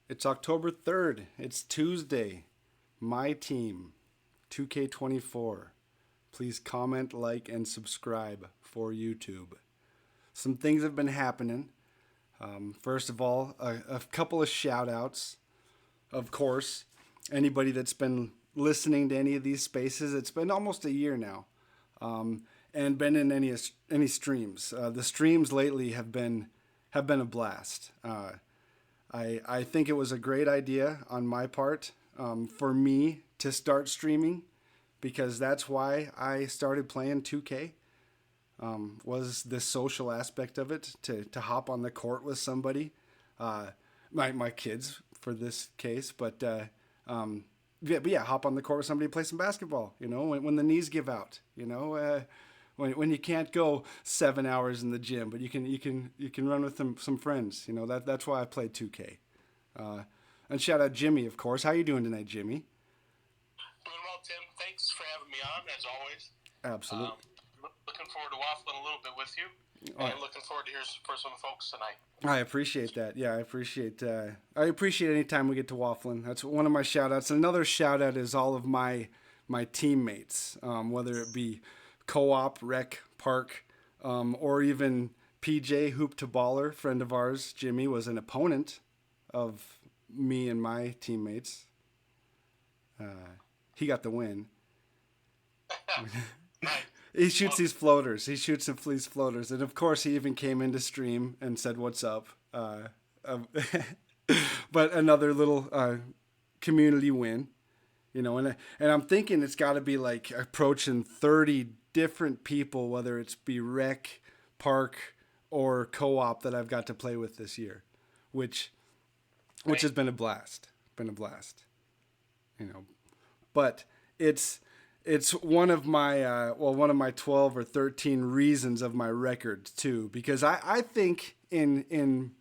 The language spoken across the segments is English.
It's October 3rd. It's Tuesday. MyTeam 2K24. Please comment, like, and subscribe for YouTube. Some things have been happening. First of all, a couple of shout outs. Of course, anybody that's been listening to any of these spaces, it's been almost a year now, and been in any streams. The streams lately have been a blast. I think it was a great idea on my part, for me to start streaming, because that's why I started playing 2K. Was the social aspect of it, to hop on the court with somebody, my kids for this case, but yeah, hop on the court with somebody, play some basketball. When the knees give out. When you can't go 7 hours in the gym, but you can run with some friends. That's why I played 2K. And shout out Jimmy, of course. How you doing tonight, Jimmy? Doing well, Tim. Thanks for having me on, as always. Absolutely. Looking forward to waffling a little bit with you, and looking forward to hear for some folks tonight. I appreciate that. Yeah, I appreciate any time we get to waffling. That's one of my shout outs. Another shout out is all of my teammates, whether it be co-op, rec, park, or even PJ Hoop to Baller, friend of ours. Jimmy was an opponent of me and my teammates. He got the win. Nice. He shoots these floaters. He shoots these floaters, and of course, he even came into stream and said, "What's up?" But another little community win, and I'm thinking it's got to be like approaching 30 different people, whether it's be rec, park, or co-op, that I've got to play with this year, which has been a blast. But it's one of my 12 or 13 reasons of my record too, because I think in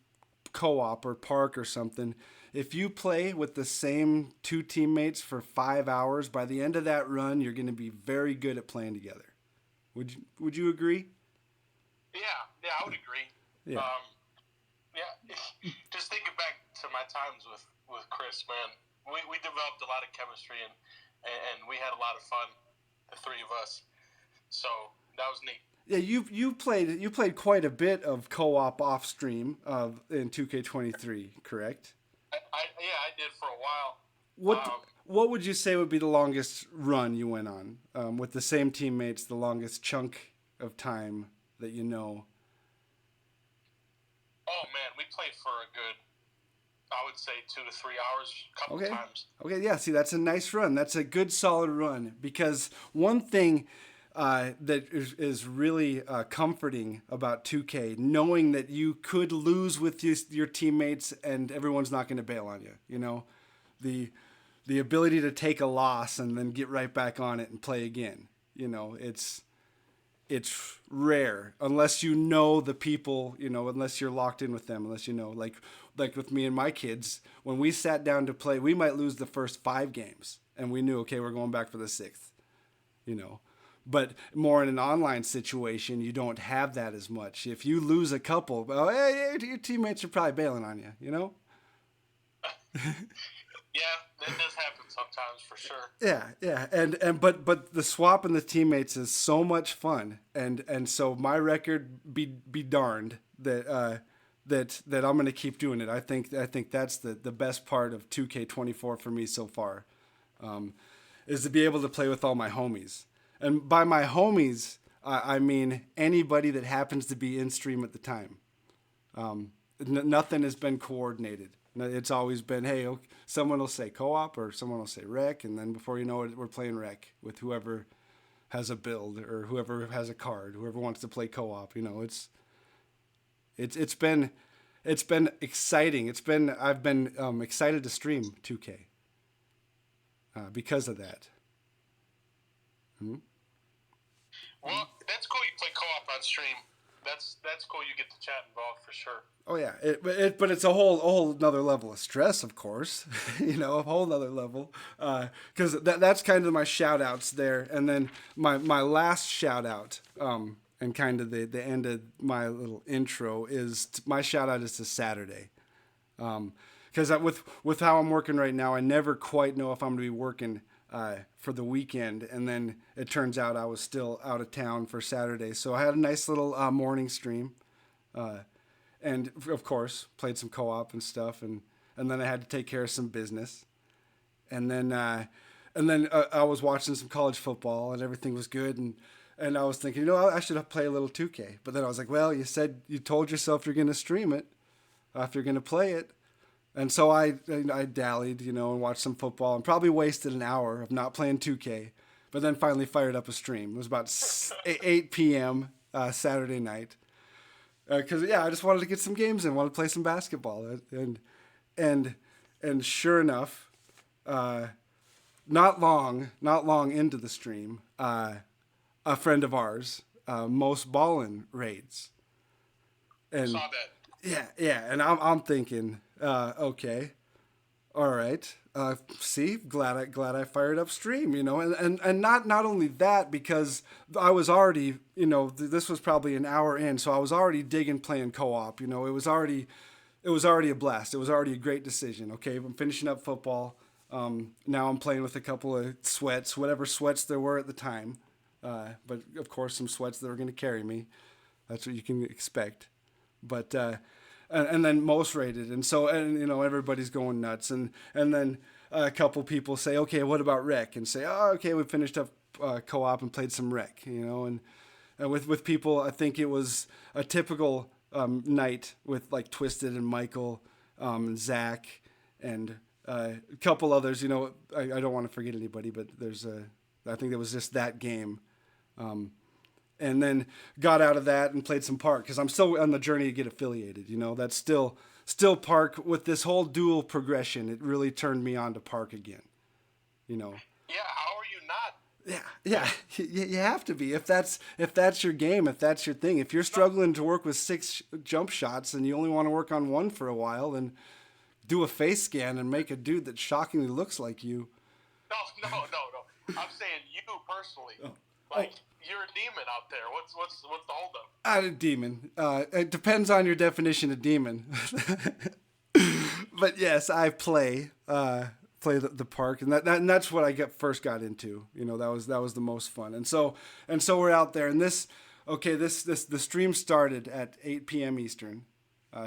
co-op or park or something, if you play with the same two teammates for 5 hours, by the end of that run, you're going to be very good at playing together. Would you agree? Yeah, I would agree. Yeah. Yeah. Just thinking back to my times with Chris, man, we developed a lot of chemistry, and we had a lot of fun, the three of us. So that was neat. Yeah, you played quite a bit of co-op off stream in 2K23, correct? I did for a while. What would you say would be the longest run you went on, with the same teammates? The longest chunk of time that you know? Oh man, we played for a good, I would say, 2 to 3 hours, a couple times. Okay, yeah. See, that's a nice run. That's a good solid run, because one thing that is really comforting about 2K, knowing that you could lose with your teammates and everyone's not going to bail on you. The ability to take a loss and then get right back on it and play again. It's rare unless you know the people. Unless you're locked in with them. Unless like with me and my kids, when we sat down to play, we might lose the first 5 games, and we knew, okay, we're going back for the 6th. But more in an online situation, you don't have that as much. If you lose a couple, well, hey, your teammates are probably bailing on you. Yeah, that does happen sometimes, for sure. Yeah, and but the swap and the teammates is so much fun, and so my record be darned that I'm gonna keep doing it. I think that's the best part of 2K24 for me so far, is to be able to play with all my homies. And by my homies, I mean anybody that happens to be in stream at the time. Nothing has been coordinated. It's always been, hey, okay, someone will say co-op or someone will say rec, and then before you know it, we're playing rec with whoever has a build or whoever has a card, whoever wants to play co-op. It's been exciting. I've been excited to stream 2K because of that. Well, that's cool. You play co-op on stream. That's cool. You get the chat involved, for sure. Oh yeah, but it's a whole another level of stress, of course. A whole nother level, because that's kind of my shout outs there, and then my last shout out, and kind of the end of my little intro is my shout out is to Saturday, because with how I'm working right now, I never quite know if I'm going to be working for the weekend. And then it turns out I was still out of town for Saturday, so I had a nice little morning stream, and of course played some co-op and stuff, and then I had to take care of some business, and then I was watching some college football, and everything was good, and I was thinking, I should play a little 2K. But then I was like, well, you told yourself you're going to stream it after you're going to play it. And so I dallied, and watched some football and probably wasted an hour of not playing 2K, but then finally fired up a stream. It was about 8 p.m. Saturday night. Because, I just wanted to get some games in, wanted to play some basketball. And sure enough, not long into the stream, a friend of ours, Most Ballin' raids. And saw that. Yeah, and I'm thinking, okay, all right. See, glad I fired up stream, and not only that, because I was already, this was probably an hour in, so I was already digging playing co-op. It was already a blast. It was already a great decision. Okay, I'm finishing up football. Now I'm playing with a couple of sweats, whatever sweats there were at the time. But of course, some sweats that were going to carry me. That's what you can expect. But and then most rated, and so everybody's going nuts, and then a couple people say, okay, what about rec? And say, oh, okay, we finished up co-op and played some rec, and with people, I think it was a typical night with like Twisted and Michael, and Zach, and a couple others. I don't want to forget anybody, but I think it was just that game. And then got out of that and played some Park, because I'm still on the journey to get affiliated. That's still Park with this whole dual progression. It really turned me on to Park again. Yeah, how are you not? Yeah, you have to be if that's your game, if that's your thing. If you're struggling to work with 6 jump shots and you only want to work on 1 for a while, then do a face scan and make a dude that shockingly looks like you. No. I'm saying you personally. You're a demon out there. What's the holdup? I'm a demon. It depends on your definition of demon. But yes, I play the Park, and that's what I first got into. That was the most fun. And so we're out there, and the stream started at 8 p.m. Eastern,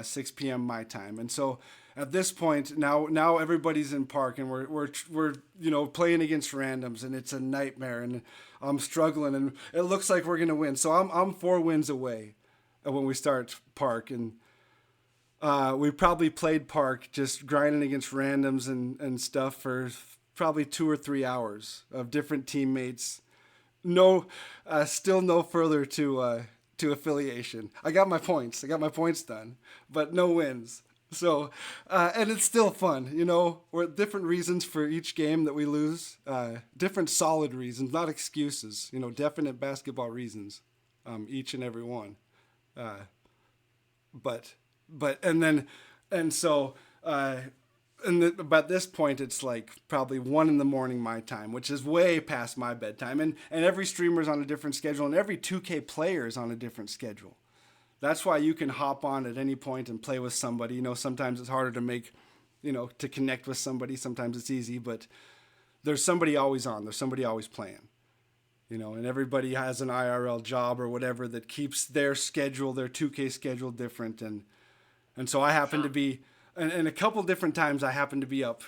6 p.m. my time, and so at this point now everybody's in Park, and we're playing against randoms, and it's a nightmare, and I'm struggling, and it looks like we're gonna win. So I'm 4 wins away when we start Park, and we probably played Park just grinding against randoms and stuff for probably 2 or 3 hours of different teammates. Still no further to affiliation. I got my points done, but no wins. So, and it's still fun, we're different reasons for each game that we lose, different solid reasons, not excuses, definite basketball reasons, each and every one. By this point, it's like probably 1 a.m. my time, which is way past my bedtime. And every streamer's on a different schedule, and every 2K player is on a different schedule. That's why you can hop on at any point and play with somebody. Sometimes it's harder to make, to connect with somebody. Sometimes it's easy, but there's somebody always on. There's somebody always playing, and everybody has an IRL job or whatever that keeps their schedule, their 2K schedule different. And so I happen to be, and a couple different times I happen to be up,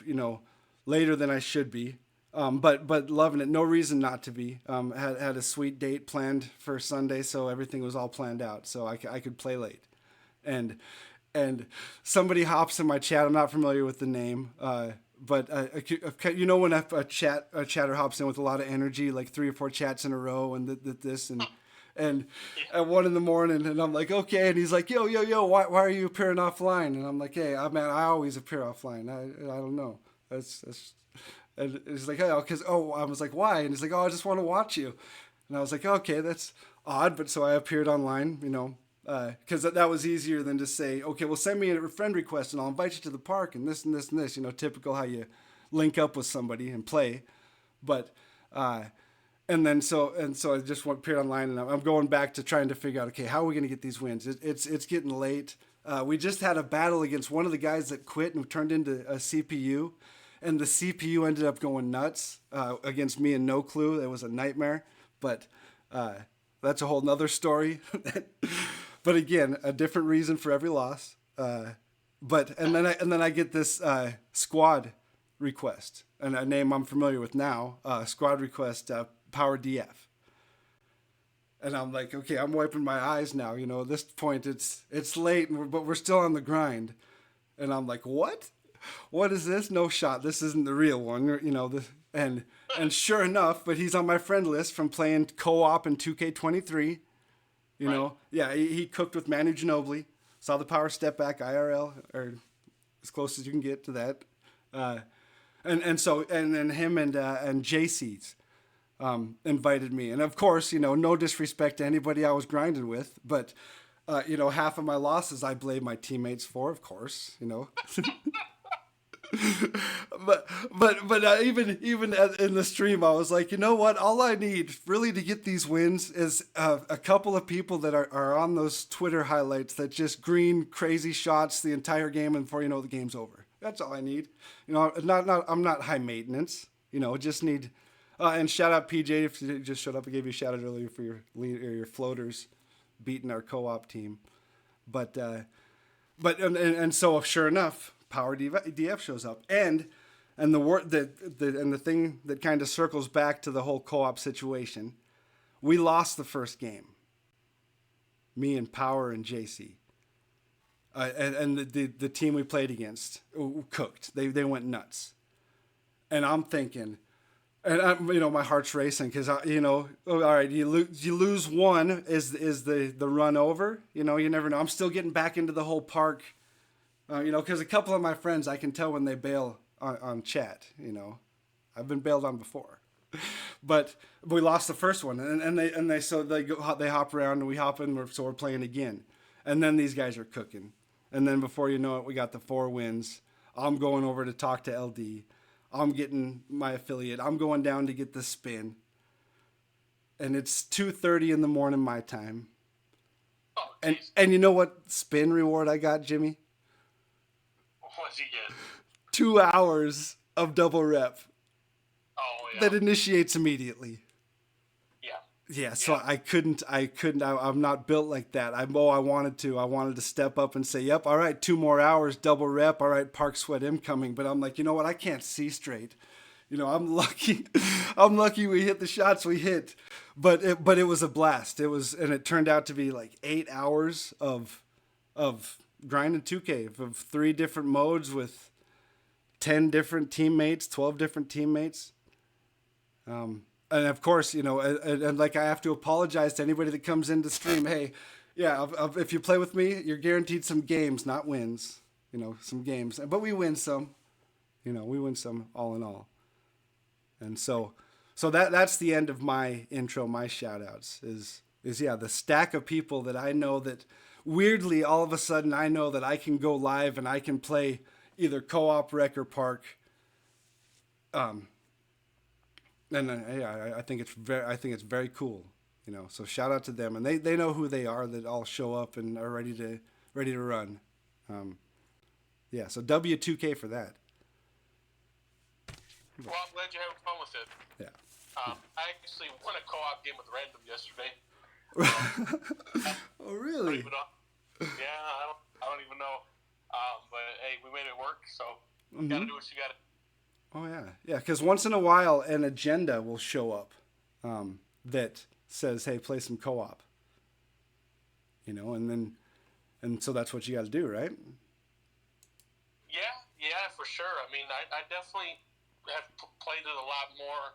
later than I should be. But loving it. No reason not to be. Had a sweet date planned for Sunday, so everything was all planned out, so I could play late. And somebody hops in my chat. I'm not familiar with the name, but when a chatter hops in with a lot of energy, like 3 or 4 chats in a row, and this and at 1 a.m, and I'm like, okay, and he's like, yo, why are you appearing offline? And I'm like, hey, I always appear offline. I don't know. That's. And he's like, I was like, why? And he's like, I just want to watch you. And I was like, okay, that's odd. But so I appeared online, because that was easier than to say, okay, well, send me a friend request and I'll invite you to the Park and this and this and this, typical how you link up with somebody and play. But, and so I just appeared online, and I'm going back to trying to figure out, okay, how are we going to get these wins? It's getting late. We just had a battle against one of the guys that quit and turned into a CPU, and the CPU ended up going nuts against me and No Clue. It was a nightmare, but that's a whole nother story. But again, a different reason for every loss. And then I get this squad request, and a name I'm familiar with now. Squad request, Power DF. And I'm like, okay, I'm wiping my eyes now. You know, at this point, it's late, but we're still on the grind. And I'm like, what? What is this? No shot. This isn't the real one. You know, and sure enough, but he's on my friend list from playing co-op in 2K23. You know, yeah, he cooked with Manu Ginobili. Saw the power step back IRL, or as close as you can get to that. So him and JC's invited me, and of course, you know, no disrespect to anybody I was grinding with, but you know, half of my losses I blame my teammates for, of course, you know. but even in the stream, I was like, you know what? All I need really to get these wins is a couple of people that are on those Twitter highlights that just green crazy shots the entire game, and before you know, the game's over. That's all I need. You know, I'm not high maintenance. You know, just need. And shout out PJ if you just showed up. I gave you a shout out earlier for your floaters beating our co-op team, but so sure enough, Power DF shows up, and the thing that kind of circles back to the whole co-op situation, we lost the first game. Me and Power and JC, and the team we played against cooked. They went nuts, and I'm thinking, and you know, my heart's racing because you know, all right, you lose one, is the run over? You know, you never know. I'm still getting back into the whole park. You know, because a couple of my friends, I can tell when they bail on chat. You know, I've been bailed on before, but we lost the first one, and they hop around and we hop in, so we're playing again, and then these guys are cooking, and then before you know it, we got the 4 wins. I'm going over to talk to LD. I'm getting my affiliate. I'm going down to get the spin, and it's 2:30 in the morning my time. Oh, and you know what spin reward I got, Jimmy? What'd you get? 2 hours of double rep. Oh, yeah. That initiates immediately. Yeah. Yeah, so yeah. I couldn't. I'm not built like that. I wanted to step up and say, yep, all right, 2 more hours, double rep. All right, park sweat incoming. But I'm like, you know what? I can't see straight. You know, I'm lucky. I'm lucky we hit the shots we hit. But it was a blast. And it turned out to be like 8 hours of grinding 2K of 3 different modes with 10 different teammates, 12 different teammates. And of course, you know, and like I have to apologize to anybody that comes in to stream. Hey, yeah, if you play with me, you're guaranteed some games, not wins. You know, some games, but we win some. You know, we win some all in all. And so that's the end of my intro. My shout outs is yeah, the stack of people that I know that weirdly all of a sudden I know that I can go live and I can play either co-op, rec, or park. And yeah, I think it's very cool, you know. So shout out to them, and they know who they are, that all show up and are ready to run. Yeah, so W2K for that. Well, I'm glad you're having fun with it. Yeah. I actually won a co-op game with Random yesterday. Oh, really? Yeah, I don't even know. But hey, we made it work, so you gotta do what you gotta. Oh yeah. Because once in a while, an agenda will show up that says, "Hey, play some co-op." You know, and so that's what you got to do, right? Yeah, for sure. I mean, I definitely have played it a lot more.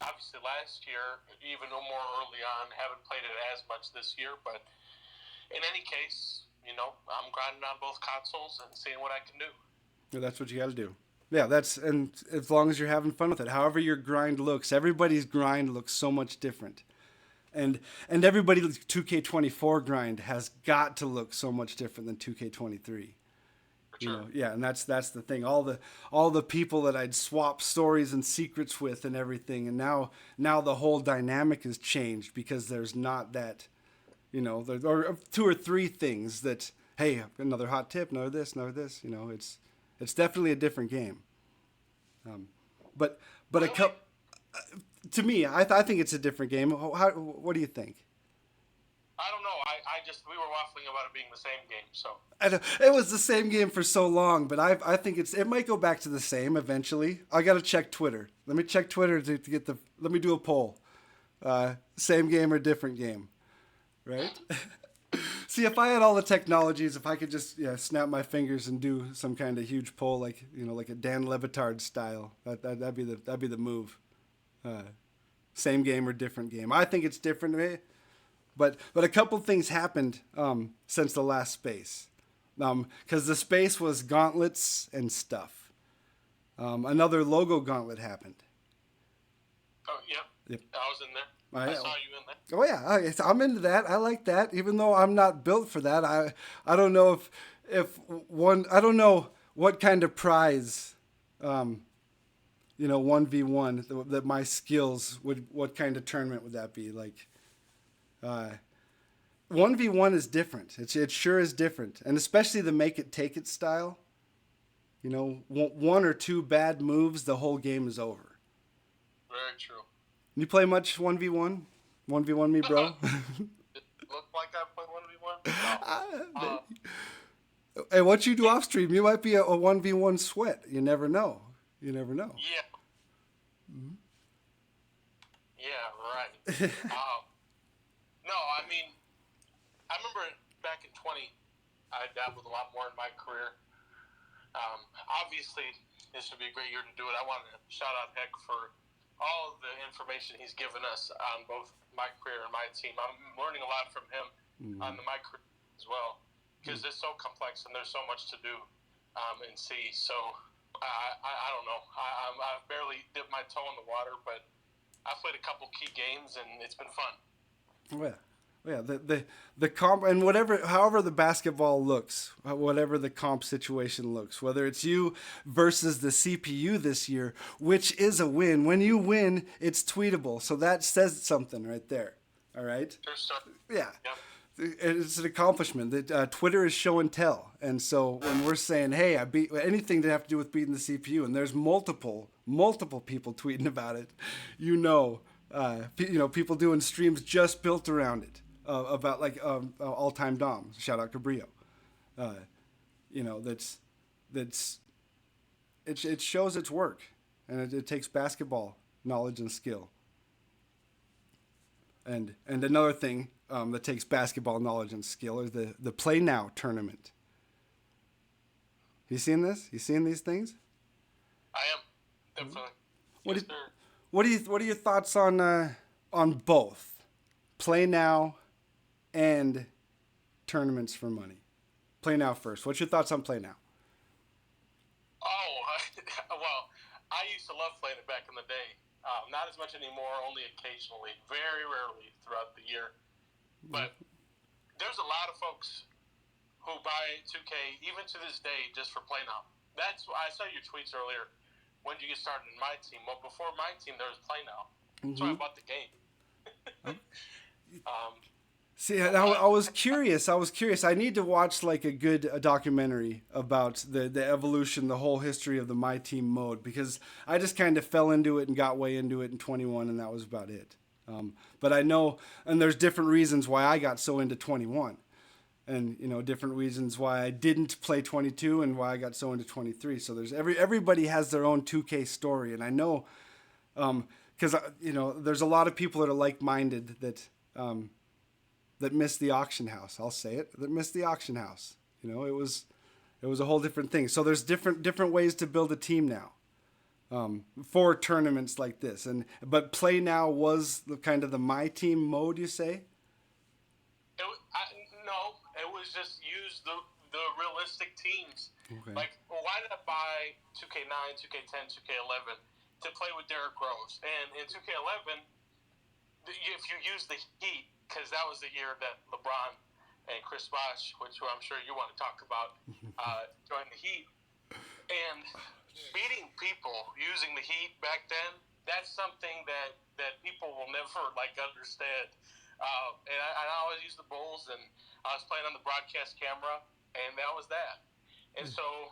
Obviously, last year, even more early on, haven't played it as much this year. But in any case, you know, I'm grinding on both consoles and seeing what I can do. Yeah, that's what you got to do. Yeah, and as long as you're having fun with it, however your grind looks, everybody's grind looks so much different. And everybody's 2K24 grind has got to look so much different than 2K23. You know, yeah, and that's the thing. All the people that I'd swap stories and secrets with and everything, and now the whole dynamic has changed because there's not that, or two or three things that, hey, another hot tip, another this. It's definitely a different game. But Really? to me, I think it's a different game. What do you think? I don't know. We were waffling about it being the same game. So It was the same game for so long, but I think it might go back to the same eventually. I got to check Twitter. Let me check Twitter to get let me do a poll. Same game or different game, right? See, if I had all the technologies, if I could just snap my fingers and do some kind of huge poll like a Dan Levitard style, that'd be the move. Same game or different game. I think it's different, but a couple things happened since the last space, because the space was gauntlets and stuff. Another logo gauntlet happened. Oh yeah, yep. I was in there. I saw you in there. Oh yeah, I'm into that. I like that, even though I'm not built for that. I don't know if I don't know what kind of prize, 1v1 that my skills what kind of tournament would that be like? 1v1 is different. It sure is different, and especially the make it take it style. One or two bad moves, the whole game is over. Very true. You play much 1v1? 1v1 me, bro? It looked like I played 1v1. No. Hey, what you do off stream, you might be a 1v1 sweat. You never know. Yeah. Mm-hmm. Yeah, right. No, I mean, I remember back in 20, I dabbled a lot more in my career. Obviously, this would be a great year to do it. I want to shout out Heck for all of the information he's given us on both my career and my team. I'm learning a lot from him on my career as well, because it's so complex and there's so much to do and see. So I don't know. I've barely dipped my toe in the water, but I've played a couple key games and it's been fun. Yeah, the comp and however the basketball looks, whatever the comp situation looks, whether it's you versus the CPU this year, which is a win. When you win, it's tweetable, so that says something right there. All right. Yeah. Yep. It's an accomplishment. That Twitter is show and tell, and so when we're saying, "Hey, I beat anything that have to do with beating the CPU," and there's multiple people tweeting about it, people doing streams just built around it. About like all-time Dom, Shoutout Cabrillo. It shows its work, and it takes basketball knowledge and skill. And another thing that takes basketball knowledge and skill is the Play Now tournament. You seen this? You seen these things? I am definitely. What are your thoughts on both Play Now and tournaments for money? Play Now first. What's your thoughts on Play Now? Well, I used to love playing it back in the day. Not as much anymore, only occasionally, very rarely throughout the year. But there's a lot of folks who buy 2K, even to this day, just for Play Now. That's why I saw your tweets earlier. When did you get started in MyTeam? Well, before MyTeam, there was Play Now. That's why I bought the game. See, I was curious. I need to watch like a good documentary about the evolution, the whole history of the MyTeam mode, because I just kind of fell into it and got way into it in 21, and that was about it. But I know, and there's different reasons why I got so into 21, and different reasons why I didn't play 22 and why I got so into 23. So there's everybody has their own 2K story, and I know, because there's a lot of people that are like-minded that missed the auction house. I'll say it. That missed the auction house. It was a whole different thing. So there's different ways to build a team now, for tournaments like this. But Play Now was the kind of the MyTeam mode, you say? No, it was just use the realistic teams. Okay. Like, why did I buy 2K9, 2K10, 2K11 to play with Derrick Rose? And in 2K11, if you use the Heat, because that was the year that LeBron and Chris Bosh, which I'm sure you want to talk about, joined the Heat. And beating people using the Heat back then, that's something that people will never understand. And I always use the Bulls, and I was playing on the broadcast camera, and that was that. And so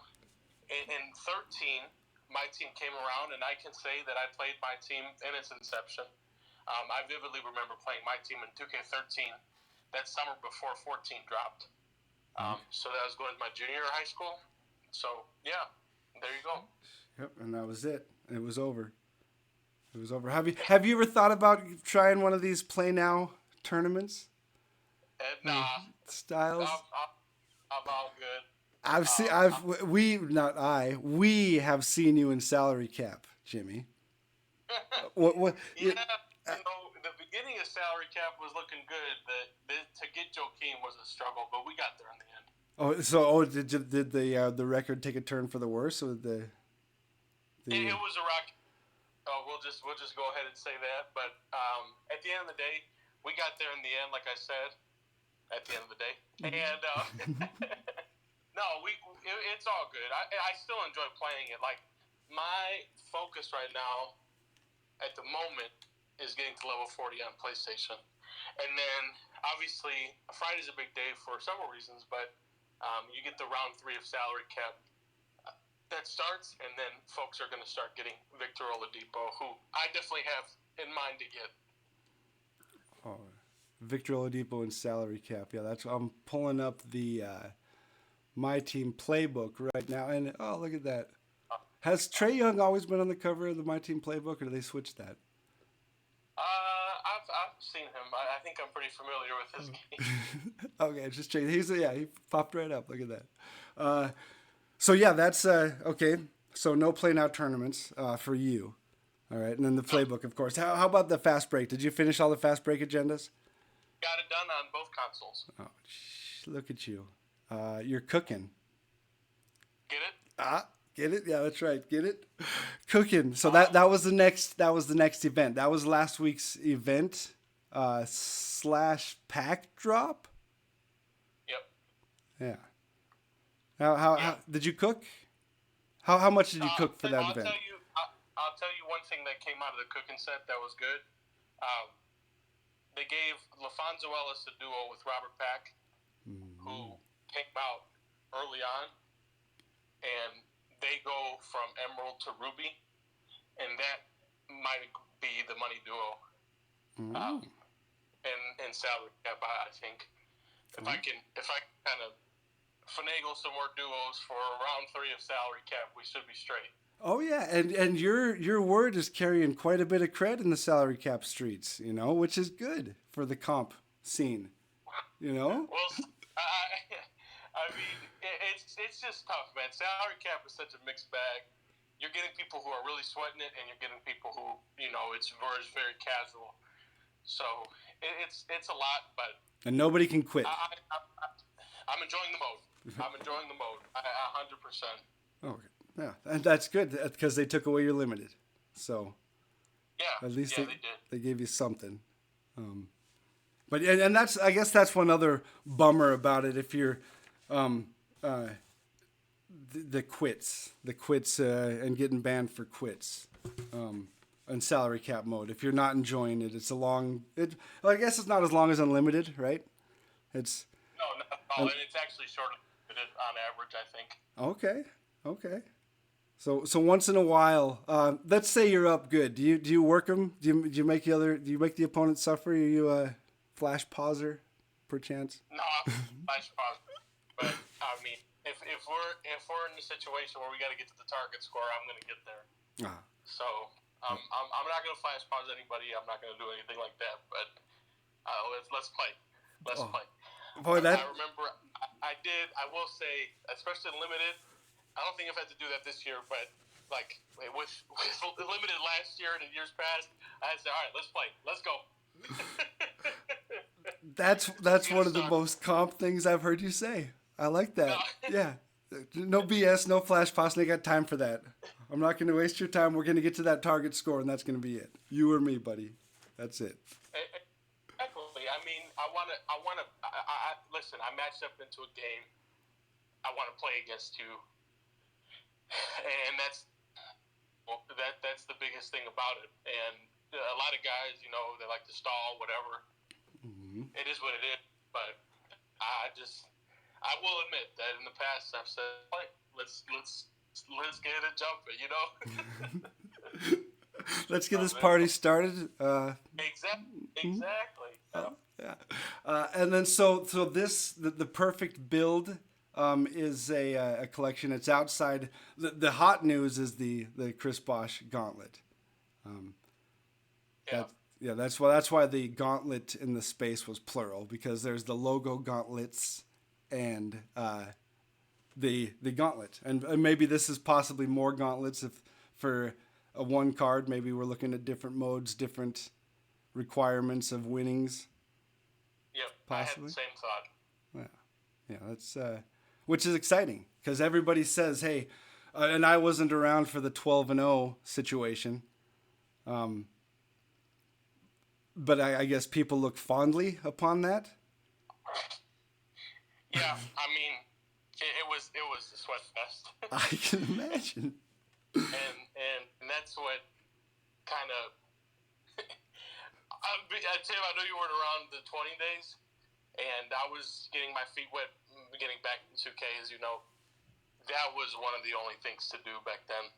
in 13, my team came around, and I can say that I played my team in its inception. I vividly remember playing my team in 2K13 that summer before 14 dropped. So that was going to my junior high school. So, yeah, there you go. Yep, and that was it. It was over. It was over. Have you ever thought about trying one of these play now tournaments? Nah. Styles? I'm all good. We have seen you in salary cap, Jimmy. What? Yeah, the beginning of salary cap was looking good. To get Joakim was a struggle, but we got there in the end. Did the record take a turn for the worse, or It was a rock. Oh, we'll just go ahead and say that. But at the end of the day, we got there in the end, like I said. At the end of the day, and no, it's all good. I still enjoy playing it. Like, my focus right now, at the moment, is getting to level 40 on PlayStation, and then obviously Friday's a big day for several reasons, but you get the round 3 of salary cap that starts, and then folks are going to start getting Victor Oladipo, who I definitely have in mind to get. Oh, Victor Oladipo and salary cap. Yeah, I'm pulling up the MyTeam playbook right now, and oh, look at that. Has Trae Young always been on the cover of the MyTeam playbook, or did they switch that? I've seen him. I think I'm pretty familiar with his game. Okay, just check. He popped right up. Look at that. So yeah, that's okay. So no play now tournaments for you. All right, and then the playbook, of course. How about the fast break? Did you finish all the fast break agendas? Got it done on both consoles. Oh, look at you. You're cooking. Get it? Get it? Yeah, that's right. Get it? Cooking. So that was the next event. That was last week's event / pack drop. Yep. Yeah. How did you cook? How much did you cook for that event? I'll tell you one thing that came out of the cooking set that was good. They gave LaFonso Ellis a duo with Robert Pack, who came out early on, and they go from Emerald to Ruby, and that might be the money duo. And salary cap, I think. If I can kind of finagle some more duos for round 3 of salary cap, we should be straight. Oh yeah, and your word is carrying quite a bit of cred in the salary cap streets, which is good for the comp scene, Well, I mean, it's just tough, man. Salary cap is such a mixed bag. You're getting people who are really sweating it, and you're getting people who, it's very casual. So it's a lot, but and nobody can quit. I'm enjoying the mode. 100%. Okay. Yeah, and that's good because they took away your limited. So yeah, at least they gave you something. But I guess that's one other bummer about it. If you're the quits and getting banned for quits in salary cap mode. If you're not enjoying it, it's a long. I guess it's not as long as unlimited, right? It's not at all, and it's actually short of limited on average, I think. Okay. So once in a while, let's say you're up good. Do you work them? Do you make the opponent suffer? Are you a flash pauser, perchance? No, I'm flash pauser. But I mean, if we're in a situation where we got to get to the target score, I'm going to get there. So I'm not going to flash pause anybody. I'm not going to do anything like that. But let's play. Let's play. Boy, I remember I did. I will say, especially limited. I don't think I've had to do that this year, but like with limited last year and in years past, I had to say, all right, let's play, let's go. That's one of the most comp things I've heard you say. I like that. Yeah, no BS, no flash pass. I got time for that. I'm not going to waste your time. We're going to get to that target score, and that's going to be it. You or me, buddy. That's it. Exactly. I mean, I want to. Listen, I matched up into a game. I want to play against you. And that's the biggest thing about it. And a lot of guys, they like to stall, whatever. it is what it is. But I will admit that in the past I've said, like, let's get it jumping, you know. Let's get this party started. Exactly. Yeah. And then so this the perfect build is a collection. It's outside. The hot news is the Chris Bosh gauntlet. That's why the gauntlet in the space was plural, because there's the logo gauntlets and the gauntlet, and maybe this is possibly more gauntlets if for a one card. Maybe we're looking at different modes, different requirements of winnings. Yep, possibly. I had the same thought. Yeah, that's which is exciting because everybody says, "Hey," and I wasn't around for the 12-0 situation, but I guess people look fondly upon that. Yeah, I mean, it was a sweat fest. I can imagine. and that's what kind of. Tim, I know you weren't around the 20 days, and I was getting my feet wet, getting back in 2K, as you know. That was one of the only things to do back then,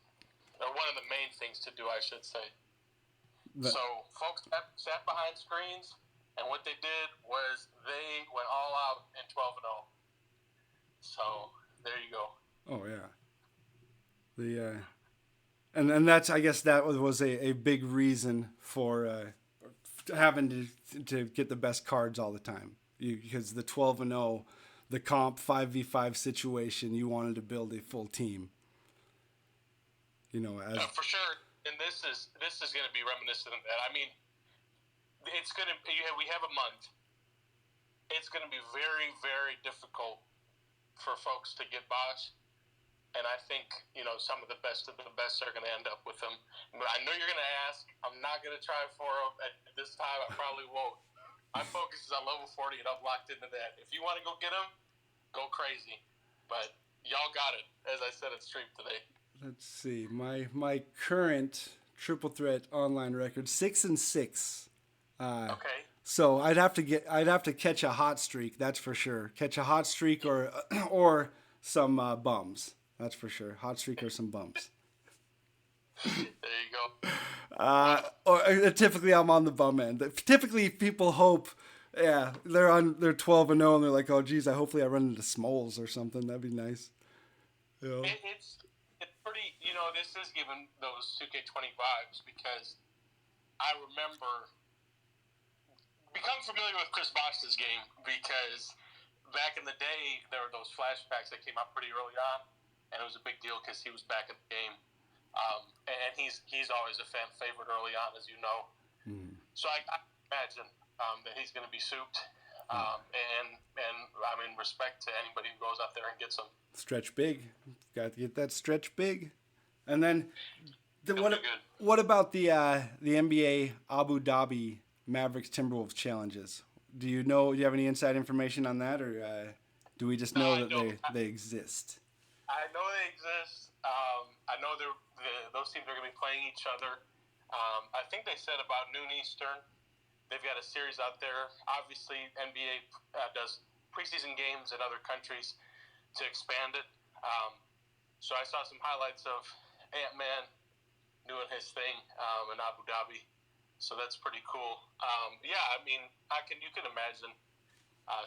or one of the main things to do, I should say. So folks sat behind screens, and what they did was they went all out in 12-0. So there you go. Oh yeah. And that's, I guess that was a big reason for having to get the best cards all the time. Because the 12-0, the comp 5v5 situation, you wanted to build a full team. You know, for sure. And this is going to be reminiscent of that. I mean, it's going to be, we have a month. It's going to be very, very difficult for folks to get Bosh. And I think, you know, some of the best are going to end up with him. But I know you're going to ask. I'm not going to try for him at this time. I probably won't. My focus is on level 40, and I'm locked into that. If you want to go get him, go crazy. But y'all got it, as I said in stream today. Let's see. My current triple threat online record, 6-6. Okay. So I'd have to catch a hot streak. That's for sure. Catch a hot streak or some bums. That's for sure. Hot streak or some bumps. There you go. Or typically I'm on the bum end. Typically people hope, they're 12-0 and they're like, oh geez, hopefully I run into Smoles or something. That'd be nice. You know. It's pretty. You know, this is giving those 2K20 vibes because I remember becoming familiar with Chris Bosh's game because back in the day there were those flashbacks that came out pretty early on. And it was a big deal because he was back in the game, and he's always a fan favorite early on, as you know. So I imagine that he's going to be souped, and I mean respect to anybody who goes out there and gets him. Stretch big, got to get that stretch big, and then what about the NBA Abu Dhabi Mavericks Timberwolves challenges? Do you have any inside information on that, or do we just know that they exist? I know they exist. I know those teams are going to be playing each other. I think they said about noon Eastern. They've got a series out there. Obviously, NBA does preseason games in other countries to expand it. So I saw some highlights of Ant-Man doing his thing in Abu Dhabi. So that's pretty cool. Yeah, I mean, you can imagine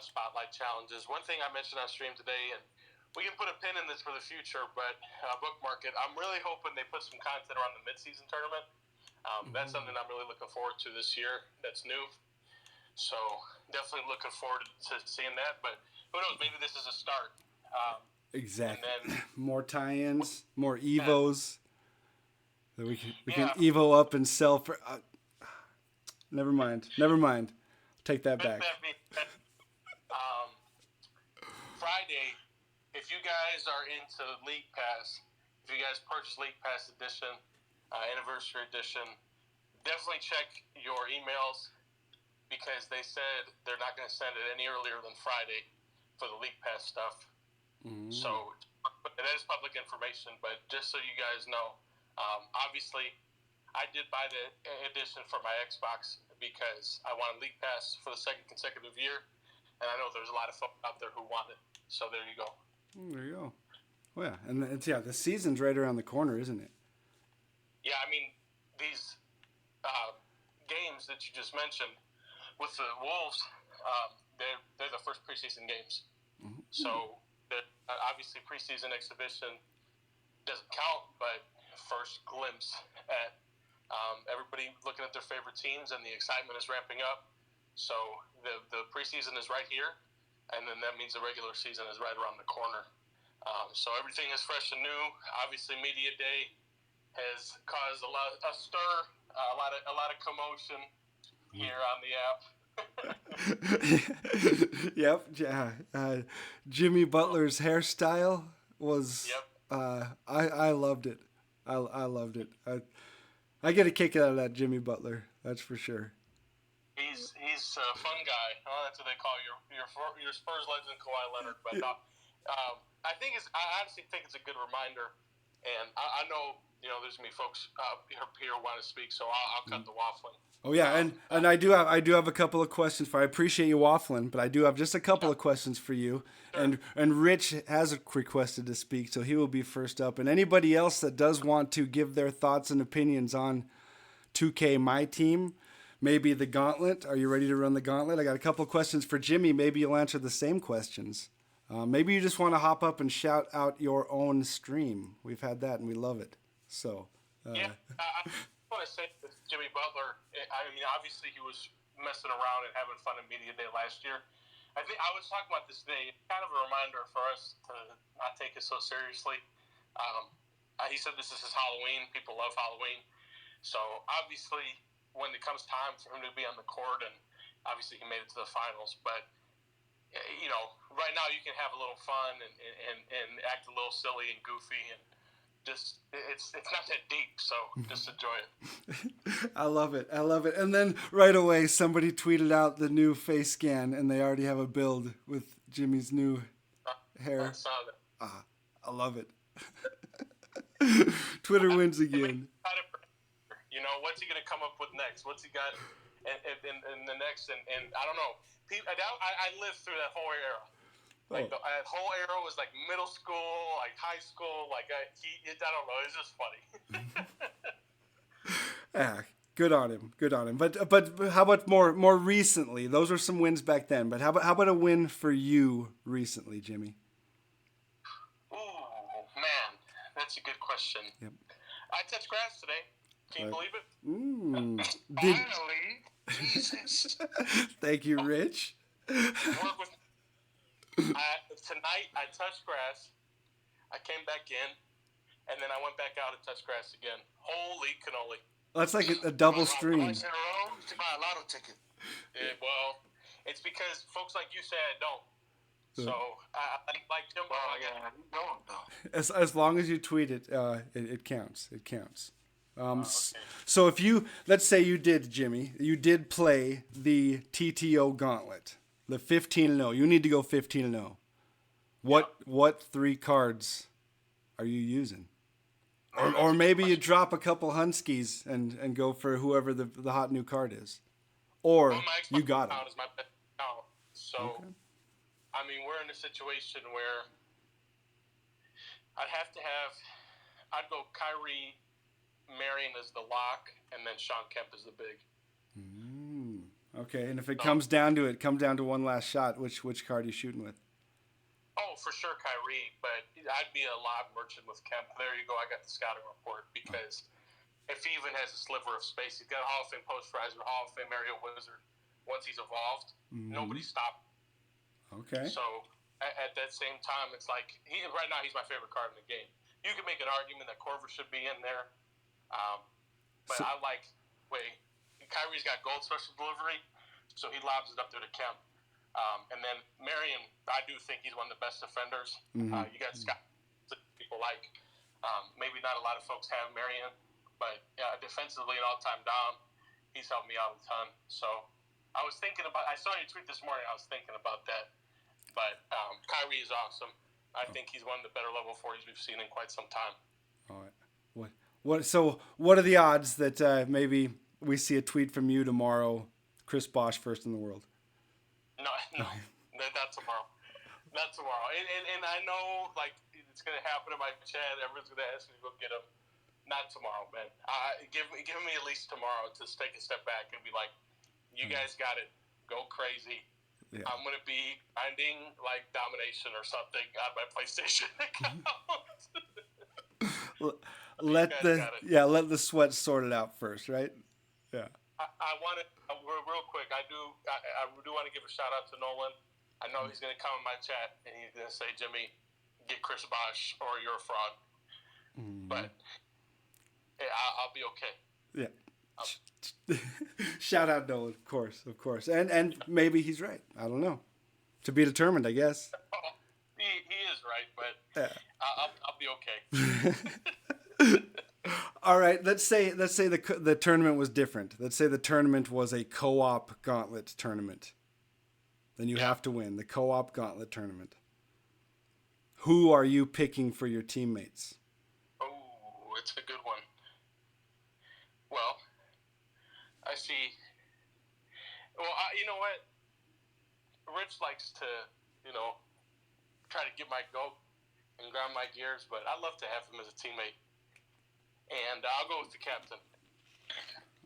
spotlight challenges. One thing I mentioned on stream today, and we can put a pin in this for the future, but bookmark it. I'm really hoping they put some content around the mid-season tournament. That's something I'm really looking forward to this year. That's new. So definitely looking forward to seeing that. But who knows? Maybe this is a start. Exactly. Then, more tie-ins, more Evos. That we can Evo up and sell for. Never mind. Take that back. Friday. If you guys are into League Pass, if you guys purchase League Pass Edition, Anniversary Edition, definitely check your emails because they said they're not going to send it any earlier than Friday for the League Pass stuff. So that is public information, but just so you guys know, obviously I did buy the edition for my Xbox because I won a league pass for the second consecutive year, and I know there's a lot of folks out there who want it. So there you go. There you go. Oh yeah, and the season's right around the corner, isn't it? Yeah, I mean these games that you just mentioned with the Wolves, they're the first preseason games. Mm-hmm. So obviously preseason exhibition doesn't count, but first glimpse at everybody looking at their favorite teams, and the excitement is ramping up. So the preseason is right here, and then that means the regular season is right around the corner. So everything is fresh and new. Obviously, media day has caused a stir, a lot of commotion here on the app. Yep. Yeah. Jimmy Butler's hairstyle was. Yep. I loved it. I loved it. I get a kick out of that Jimmy Butler. That's for sure. He's a fun guy. Oh, that's what they call your Spurs legend Kawhi Leonard. But I honestly think it's a good reminder. And I know there's gonna be folks here who want to speak, so I'll cut the waffling. Oh yeah, and I do have a couple of questions for. I appreciate you waffling, but I do have just a couple of questions for you. Sure. And Rich has requested to speak, so he will be first up. And anybody else that does want to give their thoughts and opinions on 2K My Team, maybe the gauntlet. Are you ready to run the gauntlet? I got a couple of questions for Jimmy. Maybe you'll answer the same questions. Maybe you just want to hop up and shout out your own stream. We've had that, and we love it. So. Yeah. I want to say with Jimmy Butler, I mean, obviously he was messing around and having fun at Media Day last year. I think I was talking about this today. It's kind of a reminder for us to not take it so seriously. He said this is his Halloween. People love Halloween. So obviously when it comes time for him to be on the court, and obviously he made it to the finals, but right now you can have a little fun and act a little silly and goofy, and just it's not that deep, so just enjoy it. I love it. And then right away somebody tweeted out the new face scan, and they already have a build with Jimmy's new hair. I saw that. I love it. Twitter wins again. What's he gonna come up with next? What's he got in the next? And I don't know. I lived through that whole era. Like that whole era was like middle school, like high school. Like I don't know. It's just funny. Yeah, good on him. But how about more recently? Those are some wins back then. But how about a win for you recently, Jimmy? Ooh, man, that's a good question. Yep. I touched grass today. Can you believe it? Finally, Jesus. Thank you, Rich. Work with. Tonight I touched grass. I came back in, and then I went back out and touched grass again. Holy cannoli! That's like a double stream. To buy a lotto ticket. Well, it's because folks like you say I don't. So I like Jimbo. I don't know. As long as you tweet it, it counts. It counts. Okay. So if let's say you did play the TTO gauntlet, the 15-0. You need to go 15-0. What 3 cards are you using? Or maybe you drop a couple Hunskies and go for whoever the hot new card is. Or you got it. Is my best account. So, okay. I mean, we're in a situation where I'd go Kyrie, Marion as the lock, and then Sean Kemp as the big. Okay, and if it comes down to one last shot, which card are you shooting with? Oh, for sure Kyrie, but I'd be a lob merchant with Kemp. There you go, I got the scouting report, because if he even has a sliver of space, he's got a Hall of Fame posterizer, Hall of Fame aerial wizard. Once he's evolved, nobody stopped. Okay. So at that same time, it's like right now he's my favorite card in the game. You can make an argument that Corver should be in there, but I like Kyrie's got gold special delivery, so he lobs it up there to Kemp. And then Marion, I do think he's one of the best defenders. You got Scott that people like. Maybe not a lot of folks have Marion, but defensively and all-time down, he's helped me out a ton. So I saw your tweet this morning, I was thinking about that. But Kyrie is awesome. I think he's one of the better level 40s we've seen in quite some time. All right. So what are the odds that maybe we see a tweet from you tomorrow, Chris Bosh first in the world. No, not tomorrow. Not tomorrow. And I know, like, it's going to happen in my chat. Everyone's going to ask me to go get him. Not tomorrow, man. Give me at least tomorrow to take a step back and be like, you guys got it. Go crazy. Yeah. I'm going to be finding, like, domination or something on my PlayStation account. let the sweat sort it out first, right? Yeah. I want to, real quick, I do want to give a shout out to Nolan. I know he's going to come in my chat and he's going to say, Jimmy, get Chris Bosh or you're a fraud. But I'll be okay. Yeah. Shout out Nolan, of course. And maybe he's right. I don't know. To be determined, I guess. He is right, but I'll be okay. All right, let's say the tournament was different. Let's say the tournament was a co-op gauntlet tournament. Then you have to win the co-op gauntlet tournament. Who are you picking for your teammates? Oh, it's a good one. Well, I see. Well, you know what? Rich likes to, try to get my goat and grind my gears, but I'd love to have him as a teammate. And I'll go with the captain.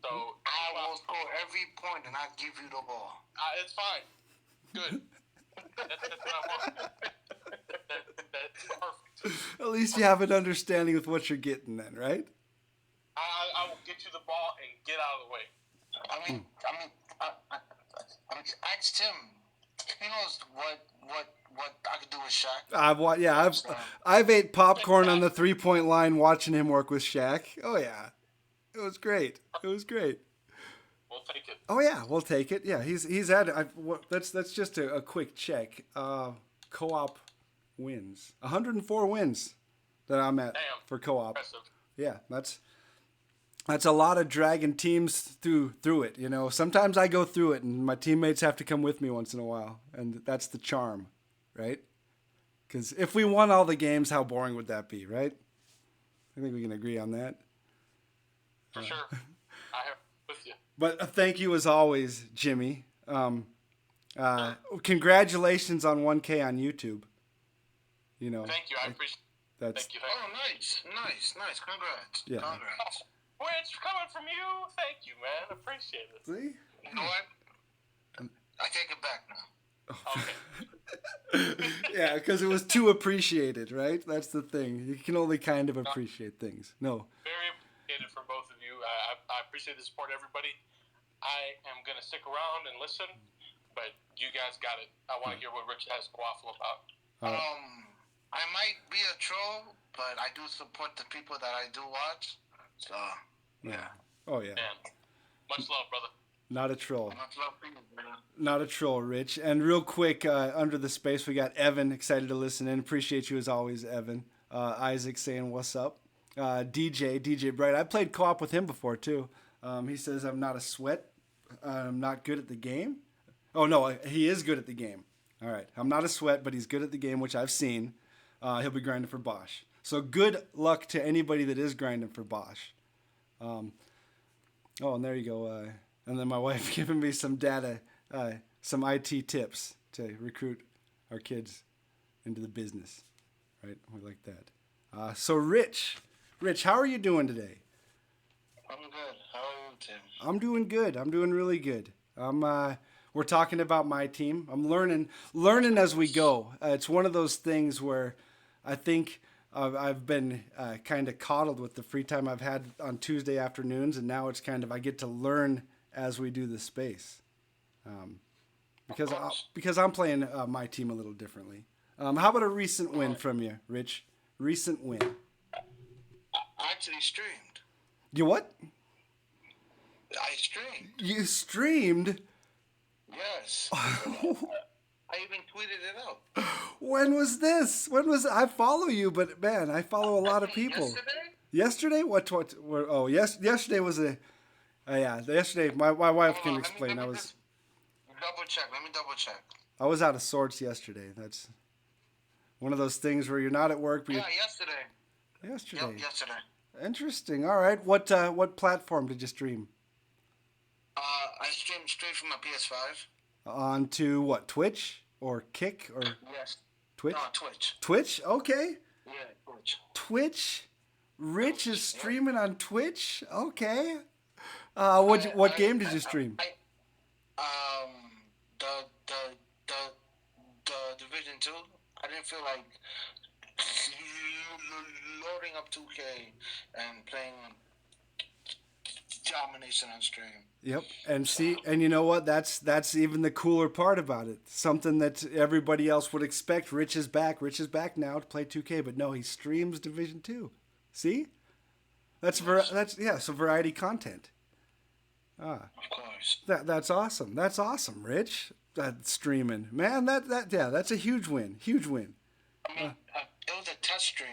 So I will score every point and I'll give you the ball. It's fine. Good. That's what I want. That's perfect. At least you have an understanding with what you're getting then, right? I will get you the ball and get out of the way. I asked him. He knows what I could do with Shaq. I've ate popcorn on the 3-point line watching him work with Shaq. Oh yeah, it was great. We'll take it. Oh yeah, we'll take it. Yeah, he's had. That's just a quick check. Co-op wins, 104 wins that I'm at for co-op. Impressive. Yeah, that's a lot of dragging teams through it. Sometimes I go through it, and my teammates have to come with me once in a while, and that's the charm, right? Because if we won all the games, how boring would that be, right? I think we can agree on that. For sure, I have with you. But thank you as always, Jimmy. Congratulations on 1K on YouTube. Thank you. I appreciate it. Thank you. Oh, nice. Congrats. Yeah. Congrats. Which coming from you, thank you, man. Appreciate it. See? You know what? I take it back now. Okay. Yeah, because it was too appreciated, right? That's the thing. You can only kind of appreciate things. No. Very appreciated for both of you. I appreciate the support, everybody. I am going to stick around and listen, but you guys got it. I want to hear what Rich has to waffle about. I might be a troll, but I do support the people that I do watch. So, yeah. Oh, yeah. Man, much love, brother. Not a troll. Much love for you, man. Not a troll, Rich. And real quick, under the space, we got Evan excited to listen in. Appreciate you as always, Evan. Isaac saying, what's up? DJ Bright. I played co-op with him before, too. He says, I'm not a sweat. I'm not good at the game. Oh, no, he is good at the game. All right. I'm not a sweat, but he's good at the game, which I've seen. He'll be grinding for Bosh. So good luck to anybody that is grinding for Bosh. And there you go. And then my wife giving me some data, some IT tips to recruit our kids into the business. Right? We like that. So Rich, how are you doing today? I'm good. How are you, Tim? I'm doing good. I'm doing really good. We're talking about my team. I'm learning as we go. It's one of those things where I think I've been kind of coddled with the free time I've had on Tuesday afternoons, and now it's kind of I get to learn as we do the space, because I'm playing my team a little differently. How about a recent win from you, Rich? Recent win. I actually streamed. You what? I streamed. You streamed? Yes. I even tweeted it out. When was this? I follow you, but man, I follow a lot of people. Yesterday? What? Oh, yes. Yesterday was yesterday. My wife can explain. Let me double check. I was out of sorts yesterday. That's one of those things where you're not at work. But yesterday. Yesterday. Yep, yesterday. Interesting. All right. What platform did you stream? I stream straight from my PS5. Onto what, Twitch or Kick or Yes. Twitch? No, Twitch. Twitch, okay. Yeah, Twitch. Twitch. Rich is Twitch, yeah. streaming on Twitch. Okay. I- What I- game did I- you stream? um, the the the the Division 2. I didn't feel like loading up 2K and playing domination on stream. Yep. And see, and you know what? That's even the cooler part about it. Something that everybody else would expect. Rich is back. Rich is back now to play 2K, but no, he streams Division 2. See? That's some variety content. Of course. That's awesome. That's awesome, Rich. That streaming, man. That's a huge win. Huge win. I mean, it was a test stream,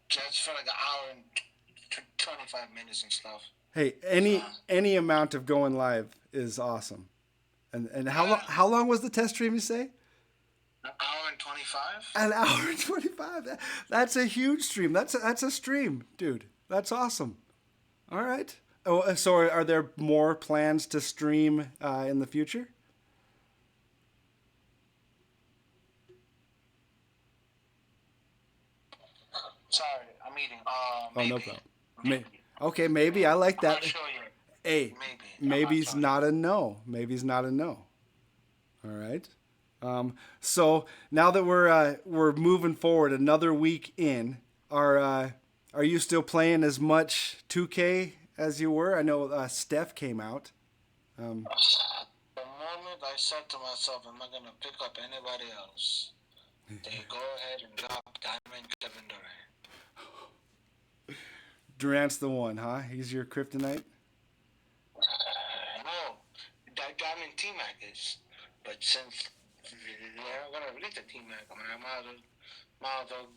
just for like an hour and 25 minutes and stuff. Hey, any amount of going live is awesome. And how long was the test stream? You say? An hour and 25. An hour and 25. That's a huge stream. That's a stream, dude. That's awesome. All right. Oh, so are there more plans to stream in the future? Sorry, I'm eating. Oh, Maybe. no problem. Maybe. Okay, maybe. I like I'm not that. sure yet. Hey, Maybe. maybe's not a no. Maybe's not a no. All right. So now that we're moving forward, another week in, are you still playing as much 2K as you were? I know Steph came out. The moment I said to myself, "Am I gonna pick up anybody else?" They go ahead and drop Diamond Kevin Durant. Durant's the one, huh? He's your kryptonite. No, that Diamond T-Mac is. But since they're not gonna release the T-Mac, I might as well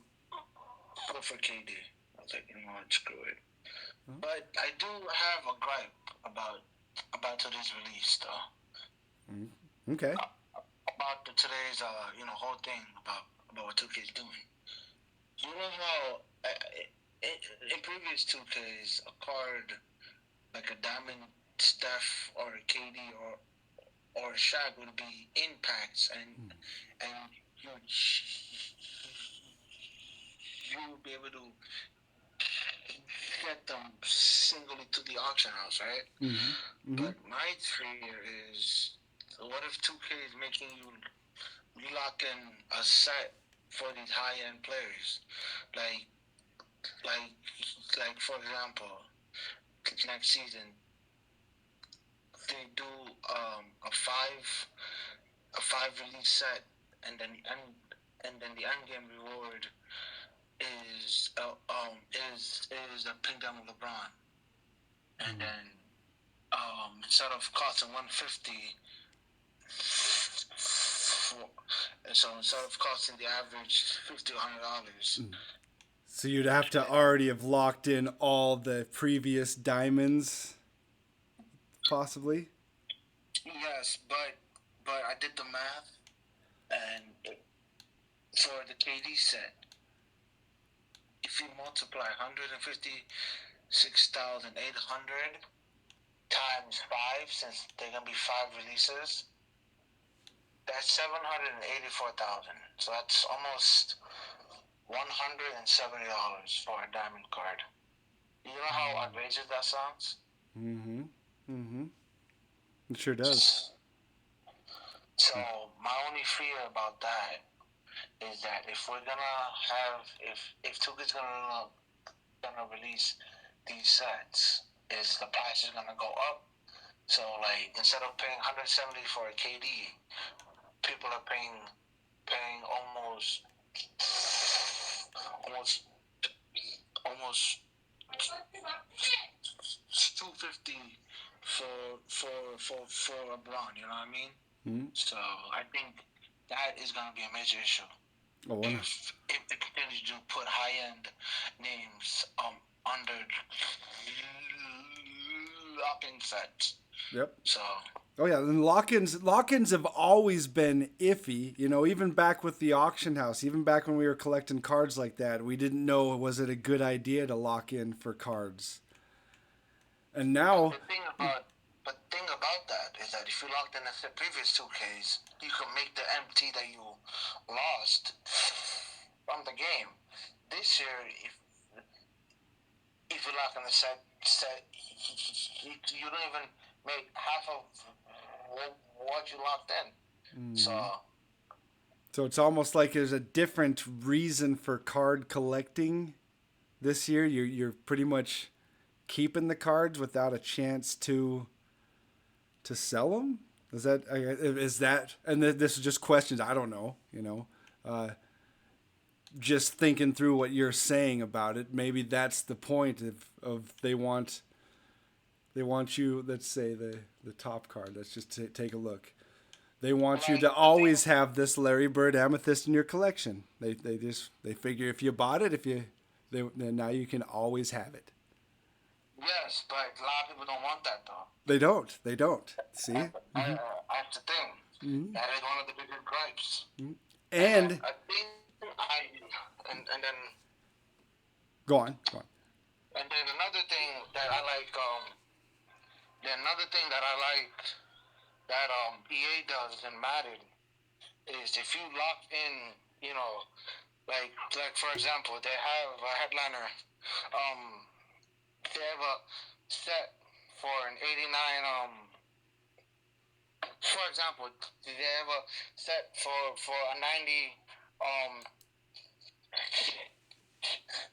go for KD. I was like, screw it. But I do have a gripe about today's release, though. Okay. About today's whole thing about what 2K is doing. You know how in previous 2Ks a card like a Diamond Steph or a KD or a Shaq would be in packs and you would be able to get them singly to the auction house, right? Mm-hmm. But my fear is, what if 2K is making you lock in a set for these high-end players? Like for example, next season they do a five release set, and then the end game reward is a pink diamond LeBron, and then instead of costing 150. So instead of costing the average $50 or $100, So you'd have to already have locked in all the previous diamonds, possibly. yes, but I did the math, and for the KD set, if you multiply 156,800 times 5, since they're gonna be 5 releases, that's 784,000. So that's almost $170 for a diamond card. You know how outrageous that sounds? It sure does. So my only fear about that is that if we're gonna have if 2K's gonna release these sets, is the price is gonna go up. So like instead of paying 170 for a KD, people are paying almost 250 for a blonde. You know what I mean? So I think that is gonna be a major issue. Oh, If they continue to put high end names under lock-in sets. Yep. So. Oh yeah, and lock-ins have always been iffy. You know, even back with the auction house, even back when we were collecting cards like that, we didn't know, was it a good idea to lock in for cards. And now, The thing about But the thing about that is that if you logged in the previous 2Ks, you can make the empty that you lost from the game. This year, if you lock in the set, you don't even make half of what you locked in. So it's almost like there's a different reason for card collecting this year. You're pretty much keeping the cards without a chance to sell them. Is that? And this is just questions. I don't know. Just thinking through what you're saying about it. Maybe that's the point of they want you. Let's say the top card. Let's just take a look. They want you to always have this Larry Bird Amethyst in your collection. They figure if you bought it, then now you can always have it. Yes, but a lot of people don't want that though. They don't. See? That's the thing. Mm-hmm. That is one of the biggest gripes. Mm-hmm. And I think and then go on. And then another thing that I like, that EA does in Madden is if you lock in, like for example, they have a headliner, they have a set for an 89, for example, they have a set for a 90,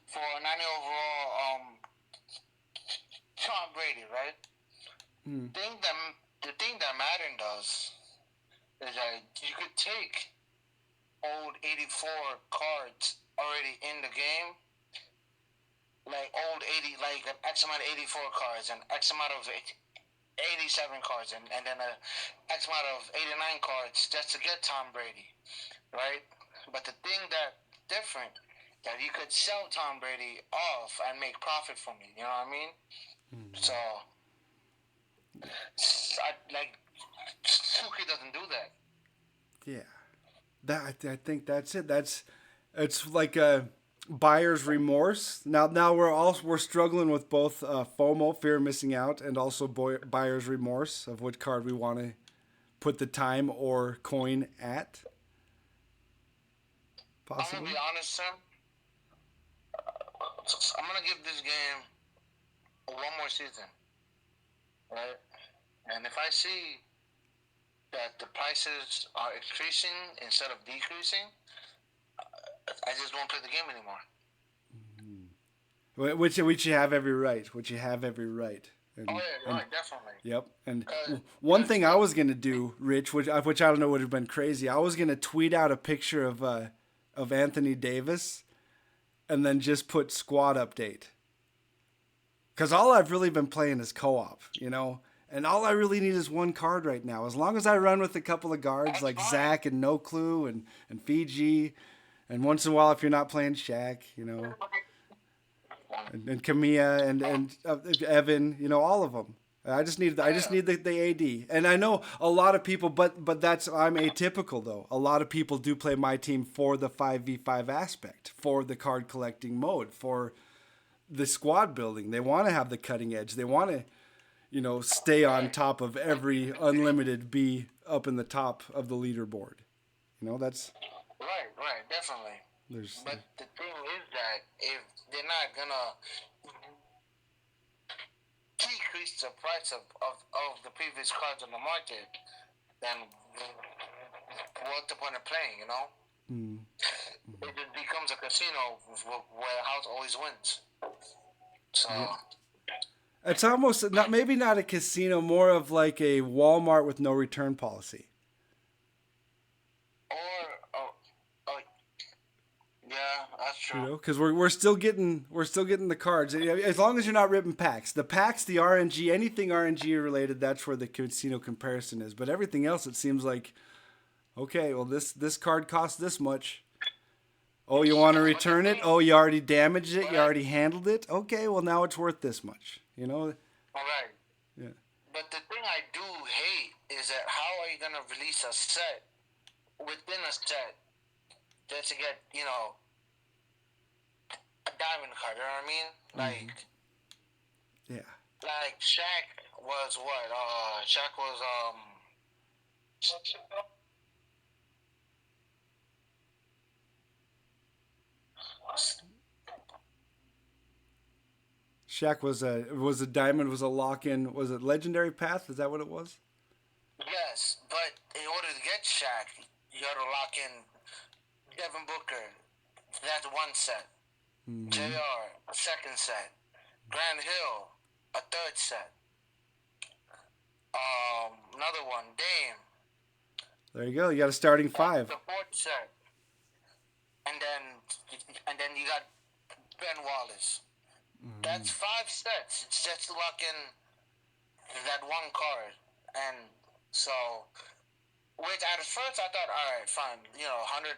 for a 90 overall, Tom Brady, right? The thing that Madden does is that you could take old 84 cards already in the game, like old 80, like an X amount of 84 cards and X amount of 87 cards and then a X amount of 89 cards just to get Tom Brady, right? But the thing that's different, that you could sell Tom Brady off and make profit from it, you know what I mean? So, like, 2K doesn't do that. Yeah, I think that's it. It's like a buyer's remorse. Now we're struggling with both FOMO, fear of missing out, and also buyer's remorse of what card we want to put the time or coin at. Possibly. I'm gonna be honest, Sam. I'm gonna give this game one more season, right? And if I see that the prices are increasing instead of decreasing, I just won't play the game anymore. Which you have every right. And, definitely. Yep. And one thing I was gonna do, Rich, which I don't know would have been crazy. I was gonna tweet out a picture of Anthony Davis, and then just put squad update. Because all I've really been playing is co-op, and all I really need is one card right now. As long as I run with a couple of guards like Zach and No Clue and Fiji, and once in a while if you're not playing Shaq, and Kamiya and Evan, all of them. I just need the AD, and I know a lot of people, but I'm atypical though. A lot of people do play my team for the 5v5 aspect, for the card collecting mode, for the squad building. They want to have the cutting edge. They want to, stay on top of every unlimited, be up in the top of the leaderboard. That's right, definitely. But the thing is that if they're not gonna decrease the price of the previous cards on the market, then what's the point of playing, It just becomes a casino where the house always wins. So it's almost maybe not a casino, more of like a Walmart with no return policy. Yeah, that's true. Because we're still getting the cards as long as you're not ripping packs. The packs, the RNG, anything RNG related, that's where the casino comparison is. But everything else, it seems like, okay, well this card costs this much. Oh, you want to return it? Oh, you already damaged it. You already handled it. Okay, well now it's worth this much. All right. Yeah. But the thing I do hate is that how are you gonna release a set within a set just to get a diamond card? You know what I mean? Like, yeah. Like Shaq was what? Shaq was Shaq was a diamond, was a lock in. Was it Legendary Path? Is that what it was? yes, but in order to get Shaq, you got to lock in Devin Booker. That's one set. Mm-hmm. JR, a second set. Grant Hill, a third set. Another one, Dame. There you go. You got a starting five. The fourth set. And then you got Ben Wallace. Mm-hmm. That's 5 sets. It's just to lock in that one card. And so, which at first I thought, all right, fine, $150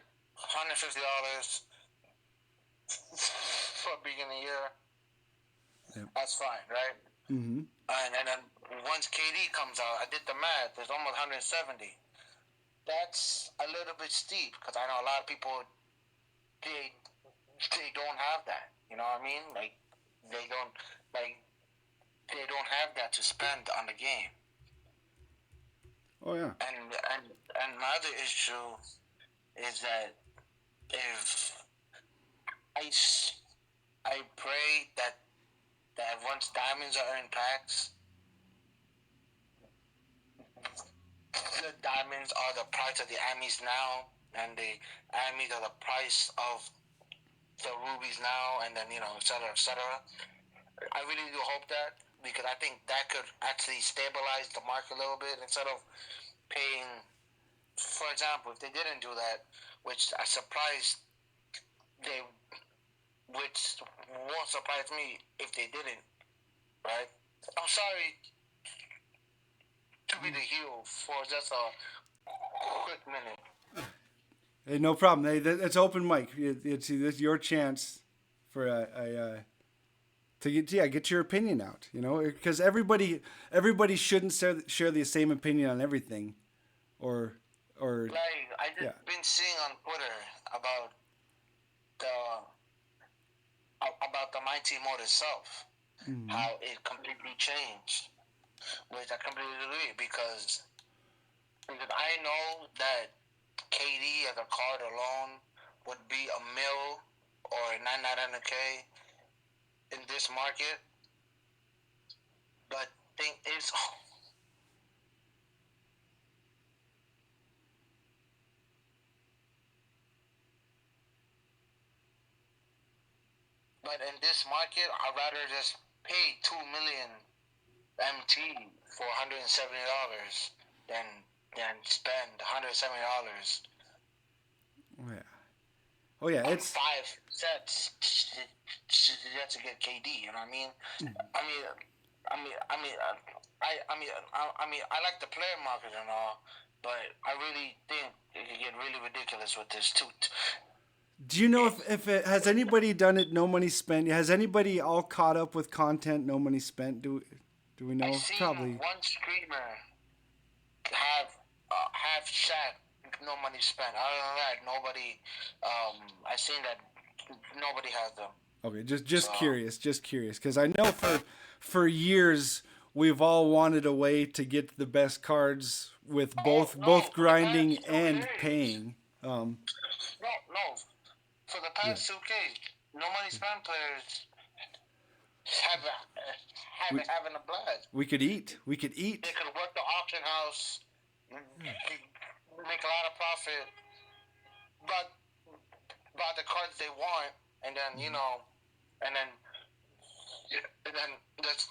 for beginning of the year. Yep. That's fine, right? Mm-hmm. And then once KD comes out, I did the math. It's almost 170. That's a little bit steep because I know a lot of people they don't have that. You know what I mean? Like they don't have that to spend on the game. Oh yeah. And my other issue is that if I pray that once diamonds are in packs, the diamonds are the price of the Emmys now, and the Emmys are the price of the rubies now, and then, et cetera, et cetera. I really do hope that, because I think that could actually stabilize the market a little bit instead of paying, for example, if they didn't do that, which I surprised which won't surprise me if they didn't, right? I'm sorry to be the heel for just a quick minute. Hey, no problem. Hey, it's open mic. It's your chance for to get your opinion out. Because everybody shouldn't share the same opinion on everything, or. Like I just been seeing on Twitter about the MyTeam mode itself, Mm-hmm. how it completely changed, which I completely agree because I know that KD as a card alone would be $1 million or 900K in this market, but thing is, but in this market, I'd rather just pay $2 million MT for $170 than spend $170. Oh yeah, it's 5 sets just to get KD. You know what I mean? I like the player market and all, but I really think it could get really ridiculous with this too. Do you know if it has anybody done it? No money spent. Has anybody all caught up with content? No money spent. Do we know? I've seen Probably one streamer have Shaq, no money spent. Other than that, nobody. I've seen that nobody has them. Okay, just curious, because I know for years we've all wanted a way to get the best cards with both grinding and paying. No. For the past 2K, no money spent players having a blast. We could eat. They could work the auction house, make a lot of profit, but buy the cards they want, and then and then just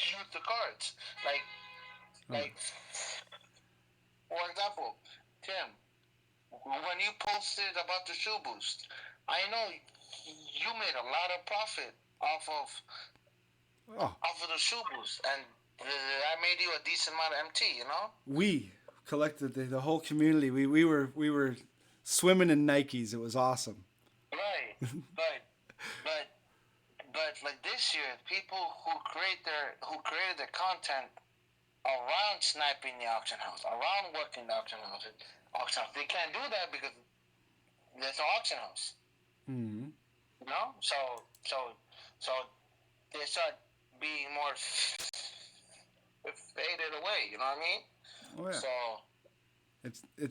use the cards. Like for example, Tim, when you posted about the shoe boost, I know you made a lot of profit off of the shoe boost, and that made you a decent amount of MT. We collected the whole community. We were swimming in Nikes. It was awesome. Right, but like this year, people who created their content around sniping the auction house, around working the auction house, they can't do that because there's no auction house. Mm-hmm. So they start being more faded away. You know what I mean? Oh yeah. So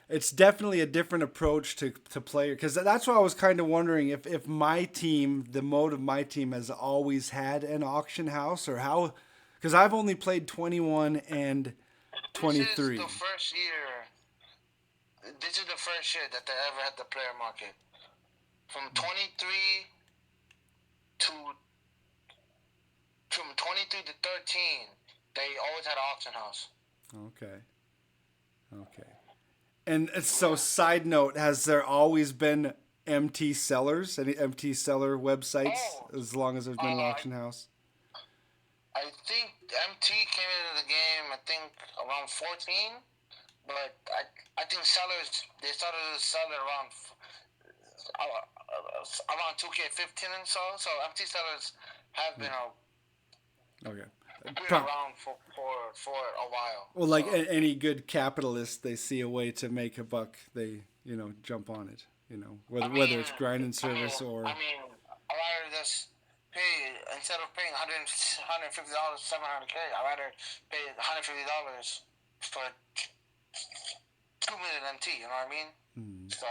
It's definitely a different approach to player, because that's why I was kind of wondering if my team, the mode of my team, has always had an auction house, or how, because I've only played 21 and this is 23. the first year. This is the first year that they ever had the player market. From 23 to 13, they always had an auction house. Okay. Okay. And so, Yeah. side note, has there always been MT sellers, any MT seller websites, Oh, as long as there's been an auction house? I think MT came into the game, I think, around 14. But I think sellers, they started to sell it around 2K15 and so. So MT sellers have been Okay. around for a while. Well, like so. any good capitalist, they see a way to make a buck, they jump on it. Whether it's grinding service or. I rather just pay, instead of paying $150, $700K, I rather pay $150 for 2 minute MT. You know what I mean? So.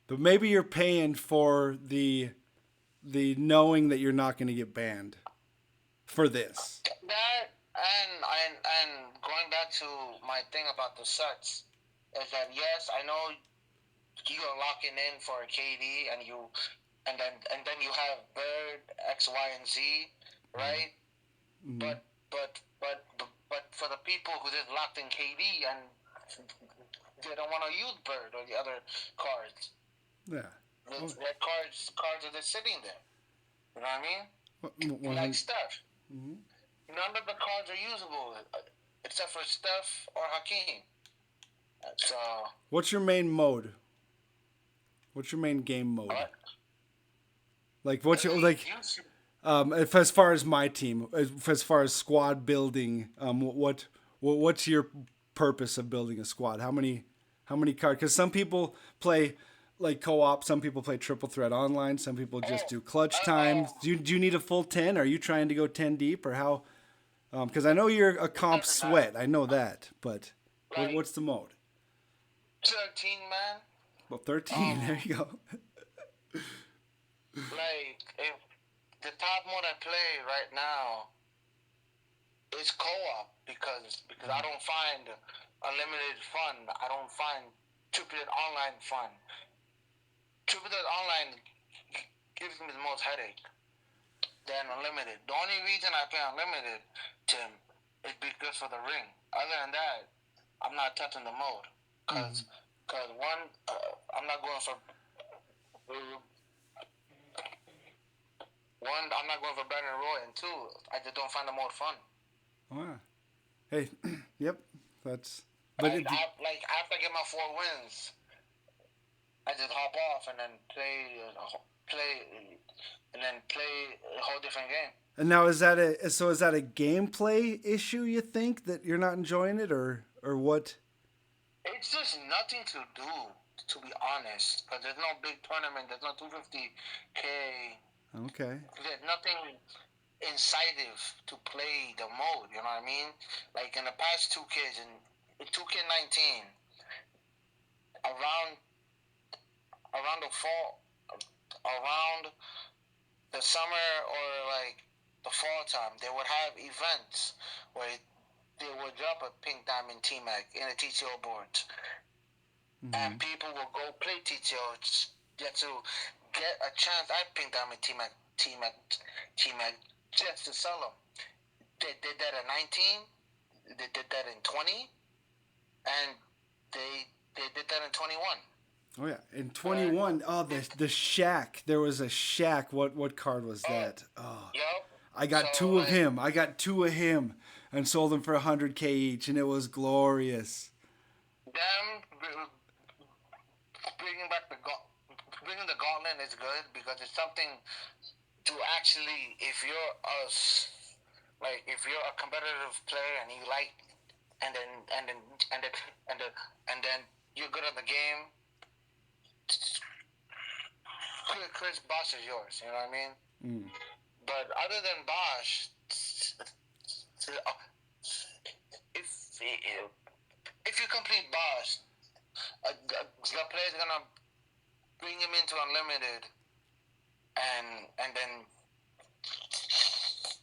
But maybe you're paying for the knowing that you're not going to get banned for this. That and going back to my thing about the sets is that yes, I know you're locking in for a KD and then you have Bird X, Y, and Z, right? Mm-hmm. But for the people who just locked in KD and they don't want to use Bird or the other cards. Yeah. Their cards are just sitting there. You know what I mean? Like Steph. Mm-hmm. None of the cards are usable except for Steph or Hakeem. So. What's your main mode? What's your main game mode? What? Like what's your like? As far as my team, as far as squad building, what's your purpose of building a squad? How many cards? Because some people play like co-op, some people play triple threat online, some people just do clutch time. Do you need a full 10? Are you trying to go 10 deep, or how? Because I know you're a comp sweat, I know that, but what's the mode? 13, man. Well, 13. There you go. Like if the top mode I play right now is co-op because I don't find unlimited fun. I don't find triple online fun. Triple online gives me the most headache than unlimited. The only reason I play unlimited, Tim, is because for the ring. Other than that, I'm not touching the mode. Because one, I'm not going for... One, I'm not going for Battle Royale, and two, I just don't find the mode fun. Oh, yeah. Hey, yep, that's... But after I get my 4 wins, I just hop off and then play a whole different game. And now is that a gameplay issue, you think, that you're not enjoying it, or what? It's just nothing to do, to be honest, because there's no big tournament, there's no 250K. Okay. There's nothing incisive to play the mode, you know what I mean? Like in the past 2Ks, in 2K19, around the fall, around the summer or like the fall time, they would have events where they would drop a pink diamond T-Mac in the TTO boards. And people will go play TTO just to get a chance at pink diamond T-Mac just to sell them. They did that in 19, they did that in 20, and they did that in 21. Oh yeah, in 21. The Shaq. There was a Shaq. What card was that? Oh, yep. I got two of him. I got 2 of him, and sold them for $100K each, and it was glorious. Them bringing the gauntlet is good because it's something to actually, if you're a competitive player and you like, and then you're good at the game. Chris Bosh is yours, you know what I mean? But other than Bosh, if you complete boss, the player's gonna bring him into unlimited, and then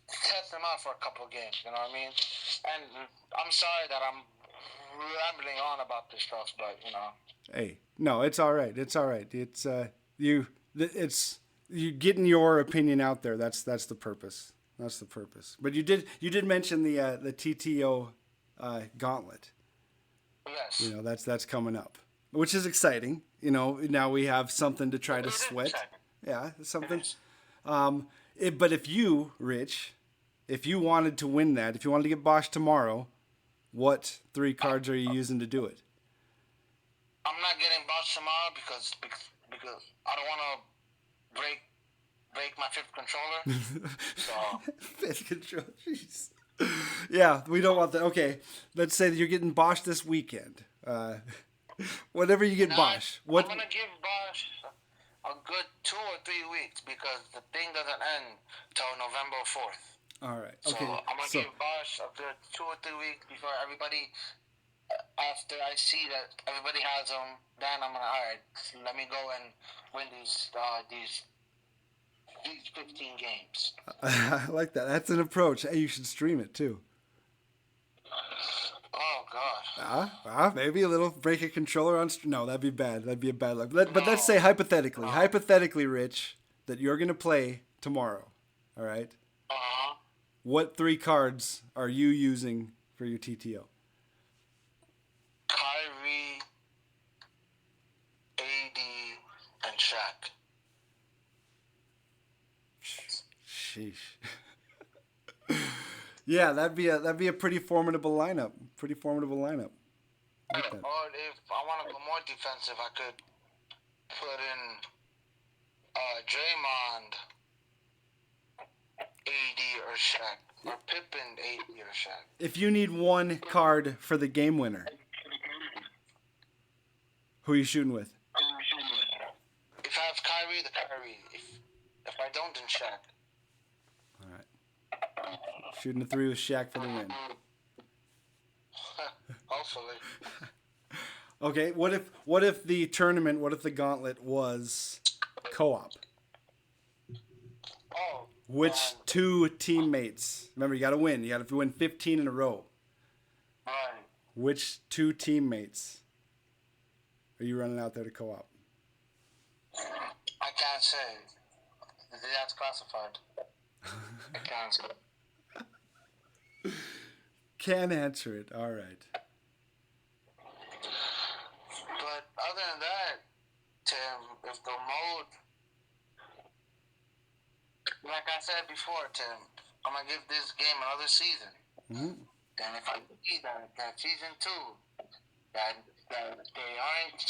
test him out for a couple of games. You know what I mean? And I'm sorry that I'm rambling on about this stuff, but you know. Hey, no, it's all right. It's all right. It's you getting your opinion out there. That's the purpose. That's the purpose. But you did mention the TTO gauntlet. Yes. You know, that's coming up, which is exciting. You know, now we have something to try to sweat. Yeah, something. But if you, Rich, if you wanted to win that, if you wanted to get Bosch tomorrow, what 3 cards are you using to do it? I'm not getting Bosch tomorrow because I don't want to break my 5th controller. So 5th controller, jeez. Yeah, we don't want that. Okay, let's say that you're getting Bosch this weekend. Whenever you get Bosch, what? I'm gonna give Bosch a good 2 or 3 weeks because the thing doesn't end till November 4th. All right. Okay. So I'm gonna give Bosch a good 2 or 3 weeks before everybody. After I see that everybody has them, then I'm gonna let me go and win these 15 games. I like that. That's an approach. Hey, you should stream it too. Oh God. Maybe a little break a controller on. No, that'd be bad. That'd be a bad luck. But let's say hypothetically, Rich, that you're gonna play tomorrow. All right. What 3 cards are you using for your TTO? Kyrie, AD, and Shaq. Sheesh. Yeah, that'd be a pretty formidable lineup. Like that. Or if I want to go more defensive, I could put in Draymond, AD, or Shaq, or Pippen, AD, or Shaq. If you need 1 card for the game winner, who are you shooting with? If I have Kyrie, the Kyrie. If I don't, then Shaq. All right. Shooting a 3 with Shaq for the win. Hopefully. Okay. What if the gauntlet was co-op? Oh. Which 2 teammates? Remember, you got to win. You got to win 15 in a row. Right. Which 2 teammates are you running out there to co-op? I can't say. That's classified. I can't say. Can't answer it. All right. But other than that, Tim, if the mode, like I said before, Tim, I'm gonna give this game another season. Mm-hmm. And if I see that season 2, that they aren't,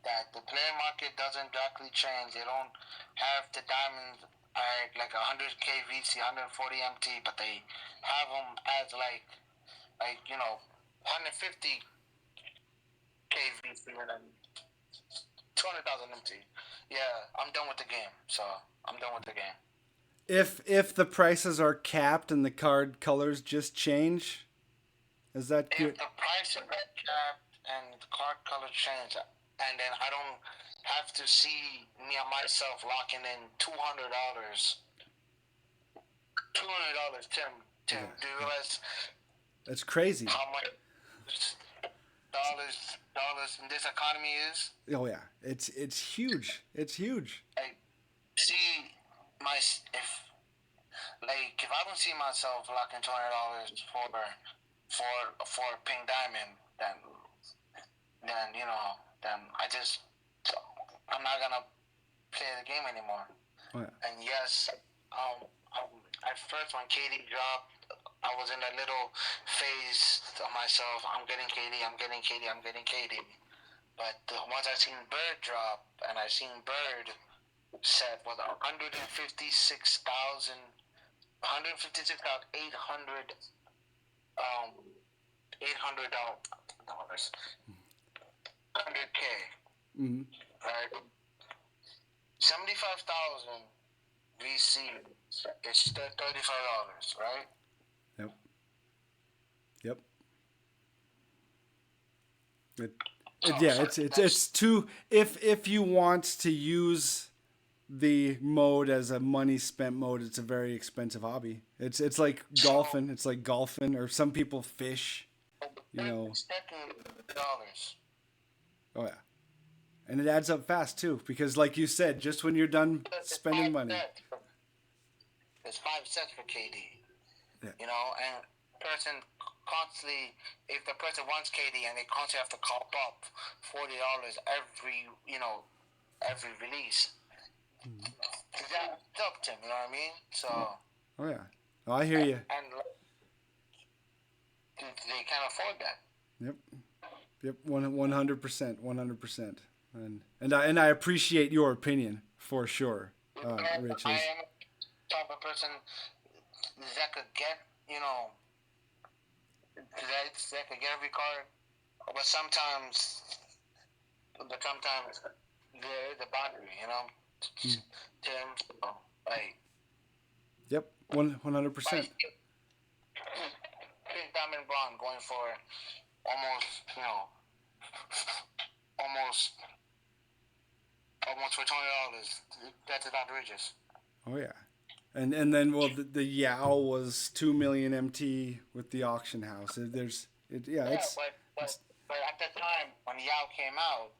that the player market doesn't directly change, they don't have the diamonds at like 100k VC, 140 MT, but they have them as like 150k VC and then 200,000 MT. Yeah, I'm done with the game. So I'm done with the game. If the prices are capped and the card colors just change, is that good? If the price is capped and the card color change, and then I don't have to see me and myself locking in $200. $200, Tim. Do you realize? That's crazy. How much dollars in this economy is? Oh yeah, it's huge. It's huge. Like, see if I don't see myself locking $200 for a pink diamond, then I'm not gonna play the game anymore. Oh, yeah. And yes, at first when KD dropped, I was in that little phase of myself. I'm getting KD. But once I seen Bird drop, and I seen Bird set with 156,800 $100K. Mm-hmm. Right? 75,000 VC is still $35, right? Yep. Yeah, it's too if you want to use the mode as a money spent mode, it's a very expensive hobby. It's like golfing. It's like golfing, or some people fish. You know. $dollars. Oh yeah, and it adds up fast too, because like you said, just when you're done spending money. It's 5 cents for KD. Yeah. You know, and person constantly, if the person wants KD and they constantly have to cop up $40 every release. That's up to him, you know what I mean? So. Oh yeah. Oh, I hear you. And they can't afford that. Yep. 100%. 100%. And I appreciate your opinion for sure, Rich. I am the type of person that could get, that could get every card, but sometimes there is a boundary, Tim, like. Yep, 100%. Pink Diamond Blonde going for almost for $20. That's outrageous. Oh yeah, and then the Yao was 2 million MT with the auction house. But at the time when Yao came out,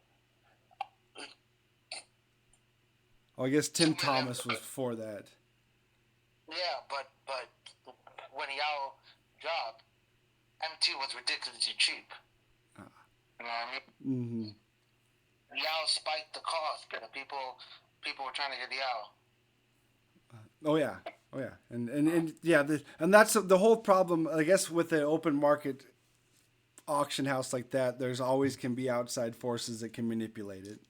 I guess Tim Thomas was for that. Yeah, but when Yao dropped, MT was ridiculously cheap. You know what I mean? Mm-hmm. Yao spiked the cost, but people were trying to get Yao. Oh yeah, and yeah, and that's the whole problem. I guess with the open market auction house like that, there's always can be outside forces that can manipulate it.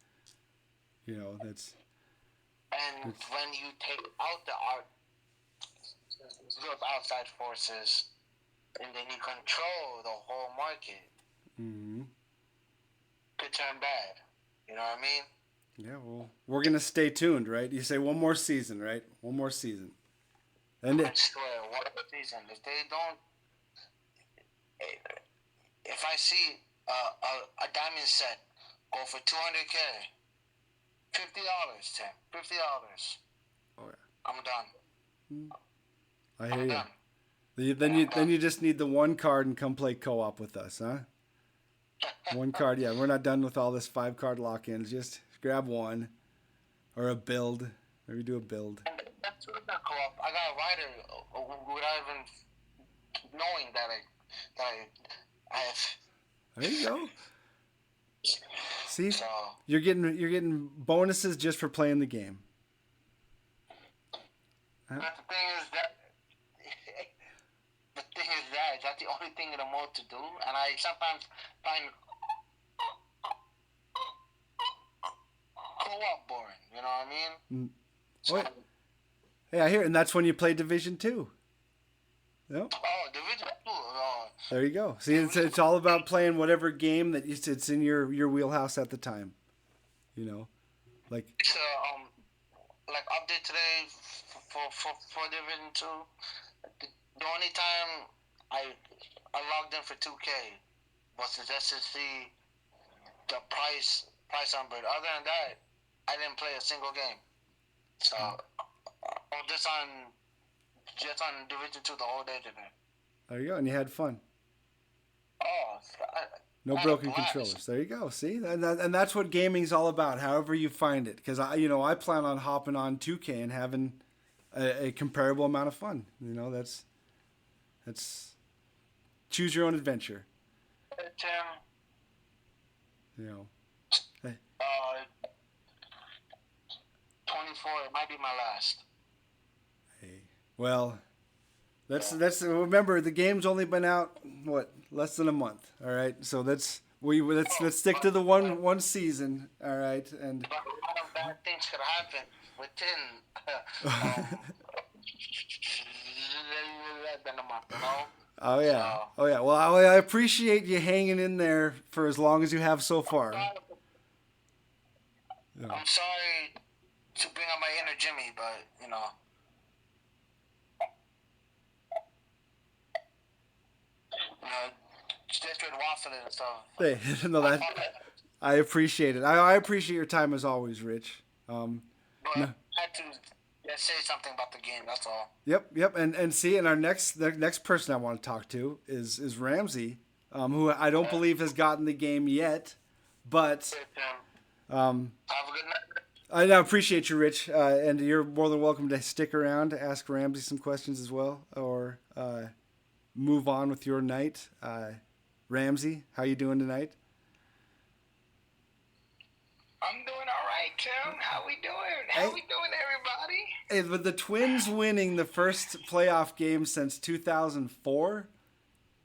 That's. And when you take out those outside forces, and then you control the whole market, could turn bad. You know what I mean? Yeah, well, we're gonna stay tuned, right? You say one more season, right? One more season. And I swear, one more season. If they don't, if I see a diamond set go for $200K, $50, Tim, $50. Oh yeah. I'm done. I hear you. Then you just need the one card and come play co-op with us, huh? One card, yeah. We're not done with all this 5-card lock-ins. Just grab one, or a build. Maybe do a build. That's not co-op. I got a rider without even knowing that I have. There you go. See, you're getting bonuses just for playing the game. Huh? But the thing is that's the only thing in the mode to do, and I sometimes find co-op boring. You know what I mean? So, hey, I hear it, and that's when you play Division 2. Yep. Oh, Division 2. There you go. See, it's all about playing whatever game that it's in your wheelhouse at the time. Like. It's like update today for Division 2. The only time I logged in for 2K was just to see the price on Bird. Other than that, I didn't play a single game. So I'm just on Division 2 the whole day today. There you go, and you had fun. Oh, no broken controllers. There you go. See, and that's what gaming's all about. However you find it, because I plan on hopping on 2K and having a comparable amount of fun. That's choose your own adventure. Tim. Hey. 24. It might be my last. Hey. Well, let's remember the game's only been out less than a month. All right, so let's stick to the one season. All right, and. But a lot of bad things could happen within. Than a month, Oh yeah, oh yeah. Well, I appreciate you hanging in there for as long as you have so far. I'm sorry to bring up my inner Jimmy, but District Waffling and stuff. Hey, no, I that thought that, I appreciate it. I appreciate your time as always, Rich. but No. I had to just say something about the game. That's all. Yep. And see, and the next person I want to talk to is Ramsey, who I don't believe has gotten the game yet, but Have a good night. I appreciate you, Rich, and you're more than welcome to stick around to ask Ramsey some questions as well, or move on with your night. Ramsey, how you doing tonight? I'm doing all right, Tim. How we doing? How we doing, everybody? Hey, with the Twins winning the first playoff game since 2004,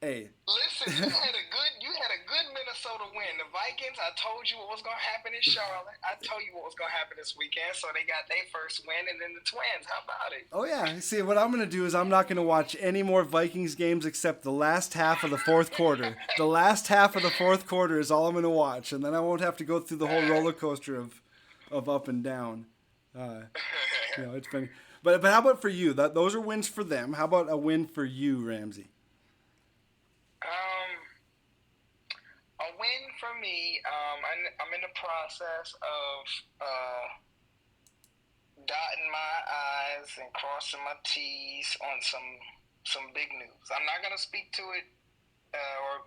hey. Listen, you had a good Minnesota win. The Vikings, I told you what was gonna happen in Charlotte. I told you what was gonna happen this weekend. So they got their first win, and then the Twins. How about it? Oh yeah. See, what I'm gonna do is I'm not gonna watch any more Vikings games except the last half of the fourth quarter. The last half of the fourth quarter is all I'm gonna watch, and then I won't have to go through the whole roller coaster of up and down. It's been. But how about for you? Those are wins for them. How about a win for you, Ramsey? A win for me. I'm in the process of dotting my I's and crossing my T's on some big news. I'm not gonna speak to it, or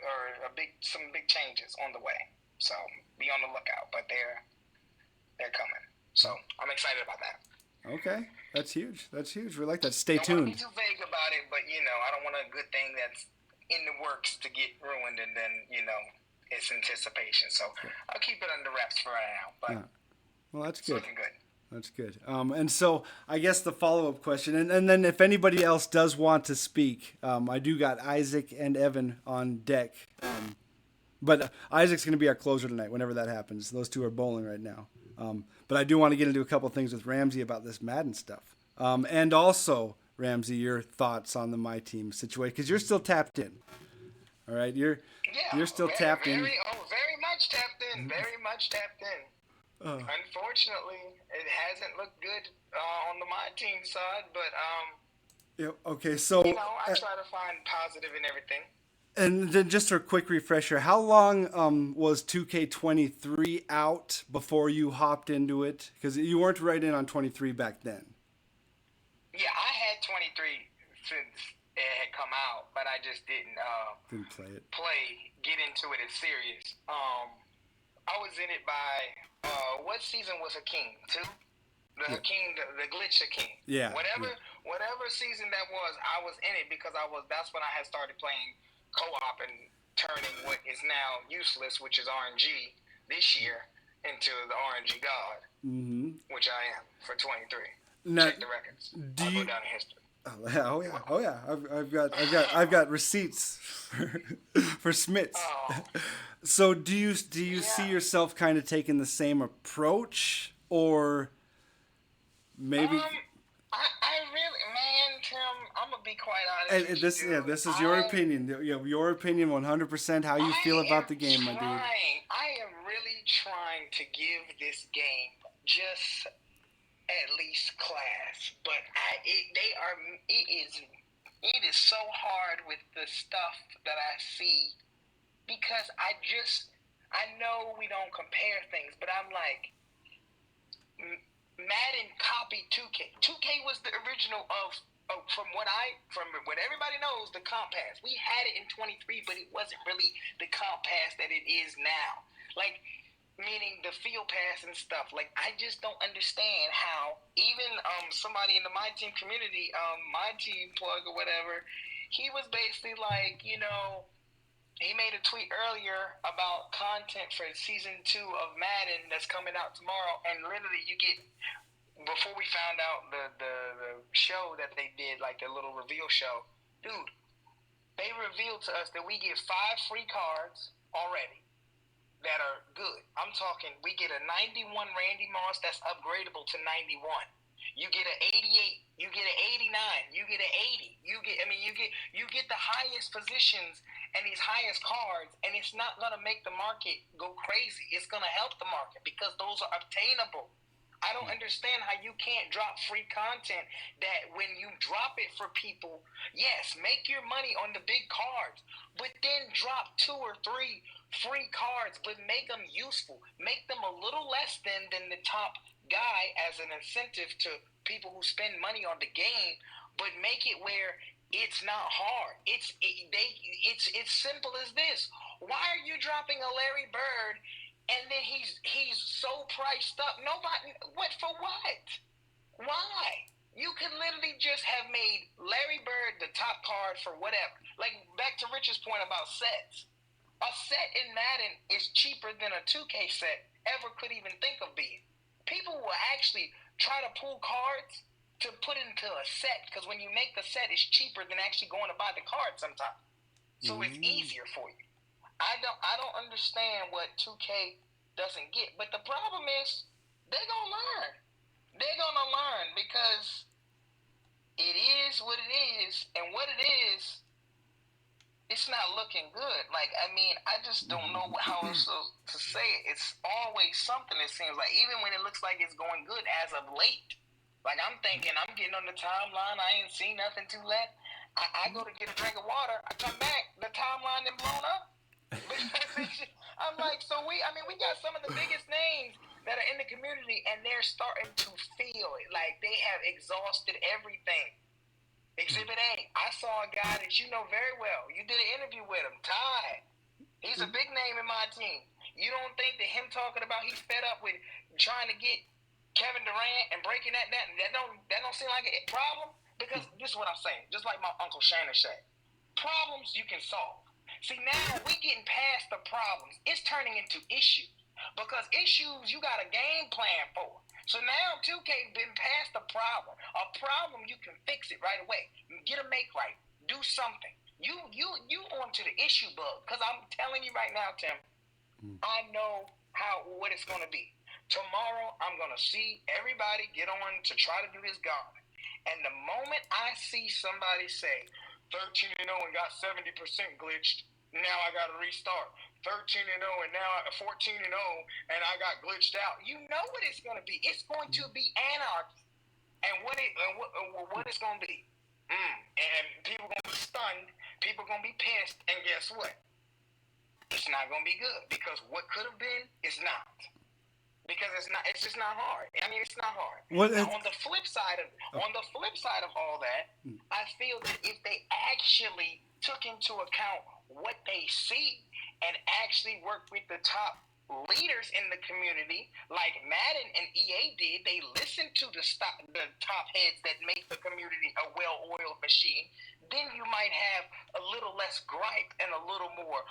some big changes on the way. So be on the lookout. But they're coming. So I'm excited about that. Okay, that's huge. We like that. Stay Don't want to tuned. be too vague about it, but I don't want a good thing that's in the works to get ruined, and then it's anticipation. So I'll keep it under wraps for right now. But Well, that's it's good. looking good. That's good. And so I guess the follow-up question, and then if anybody else does want to speak, I do got Isaac and Evan on deck. But Isaac's going to be our closer tonight whenever that happens. Those two are bowling right now. But I do want to get into a couple things with Ramsey about this Madden stuff. And also, Ramsey, your thoughts on the MyTeam situation, because you're still tapped in. All right? You're still tapped in. Very much tapped in. Very much tapped in. Unfortunately, it hasn't looked good on the MyTeam side, but okay, so I try to find positive in everything. And then just a quick refresher, how long was 2K23 out before you hopped into it? Because you weren't right in on 23 back then. Yeah, I had 23 since it had come out, but I just didn't get into it as serious. I was in it by, what season was Hakeem? 2? The Hakeem, the Glitch Hakeem. Yeah. Whatever season that was, I was in it because that's when I had started playing co-op and turning what is now useless, which is RNG, this year into the RNG god, which I am for 23. Now, check the records. I'll go down in history. Oh yeah. I've got receipts for Smits. Oh. So do you see yourself kind of taking the same approach, or maybe? I really, man, Tim, I'm gonna be quite honest. And this is your opinion. Your opinion, 100%. How you feel about the game, my dude? I am really trying to give this game just at least class, but it is so hard with the stuff that I see because I know we don't compare things, but I'm like. Madden copied 2K. 2K was the original of from what everybody knows, the comp pass. We had it in 23, but it wasn't really the comp pass that it is now. Like, meaning the field pass and stuff. Like, I just don't understand how even somebody in the MyTeam community, MyTeam plug or whatever, he was basically like, he made a tweet earlier about content for season 2 of Madden that's coming out tomorrow, and literally before we found out the show that they did, like the little reveal show, dude, they revealed to us that we get 5 free cards already that are good. I'm talking, we get a 91 Randy Moss that's upgradable to 91. You get an 88, you get an 89, you get an 80. You get the highest positions and these highest cards, and it's not gonna make the market go crazy. It's gonna help the market because those are obtainable. I don't understand how you can't drop free content that when you drop it for people, yes, make your money on the big cards, but then drop 2 or 3 free cards, but make them useful. Make them a little less than the top guy as an incentive to people who spend money on the game, but make it where it's not hard. It's simple as this. Why are you dropping a Larry Bird and then he's so priced up? Nobody, what for what? Why? You could literally just have made Larry Bird the top card for whatever. Like, back to Rich's point about sets. A set in Madden is cheaper than a 2K set ever could even think of being. People will actually try to pull cards to put into a set, because when you make the set, it's cheaper than actually going to buy the card sometimes. So it's easier for you. I don't understand what 2K doesn't get, but the problem is they're gonna learn. They're gonna learn because it is what it is, and what it is, it's not looking good. Like, I mean, I just don't know how else to say it. It's always something, it seems like, even when it looks like it's going good as of late. Like, I'm thinking, I'm getting on the timeline, I ain't seen nothing to let. I go to get a drink of water, I come back, the timeline done blown up. I'm like, so we got some of the biggest names that are in the community, and they're starting to feel it. Like, they have exhausted everything. Exhibit A, I saw a guy that you know very well. You did an interview with him, Ty. He's a big name in my team. You don't think that him talking about he's fed up with trying to get Kevin Durant and breaking that don't seem like a problem? Because this is what I'm saying, just like my Uncle Shannon said. Problems you can solve. See, now we getting past the problems. It's turning into issues. Because issues you got a game plan for. So now 2K been past the problem. A problem you can fix it right away. Get a make right. Do something. You onto the issue bug. Because I'm telling you right now, Tim, I know what it's gonna be. Tomorrow I'm gonna see everybody get on to try to do this gauntlet. And the moment I see somebody say 13-0 and got 70% glitched, now I got to restart. 13-0 and now 14-0 and I got glitched out. You know what it's going to be. It's going to be anarchy. And what it's going to be. And people going to be stunned. People going to be pissed. And guess what? It's not going to be good. Because what could have been is not. Because it's just not hard. I mean, it's not hard. Now, on the flip side of all that, I feel that if they actually took into account what they see and actually worked with the top leaders in the community, like Madden and EA did, they listened to the top heads that make the community a well-oiled machine, then you might have a little less gripe and a little more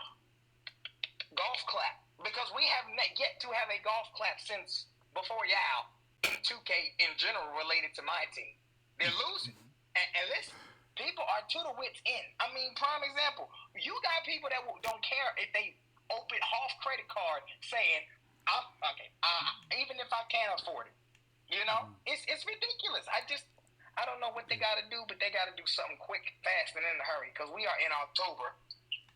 golf clap. Because we have yet to have a golf clap since before y'all in 2K in general related to my team. They're losing. And listen, people are to the wits end. I mean, prime example, you got people that don't care if they open half credit card saying, even if I can't afford it. You know? It's ridiculous. I don't know what they got to do, but they got to do something quick, fast, and in a hurry, because we are in October.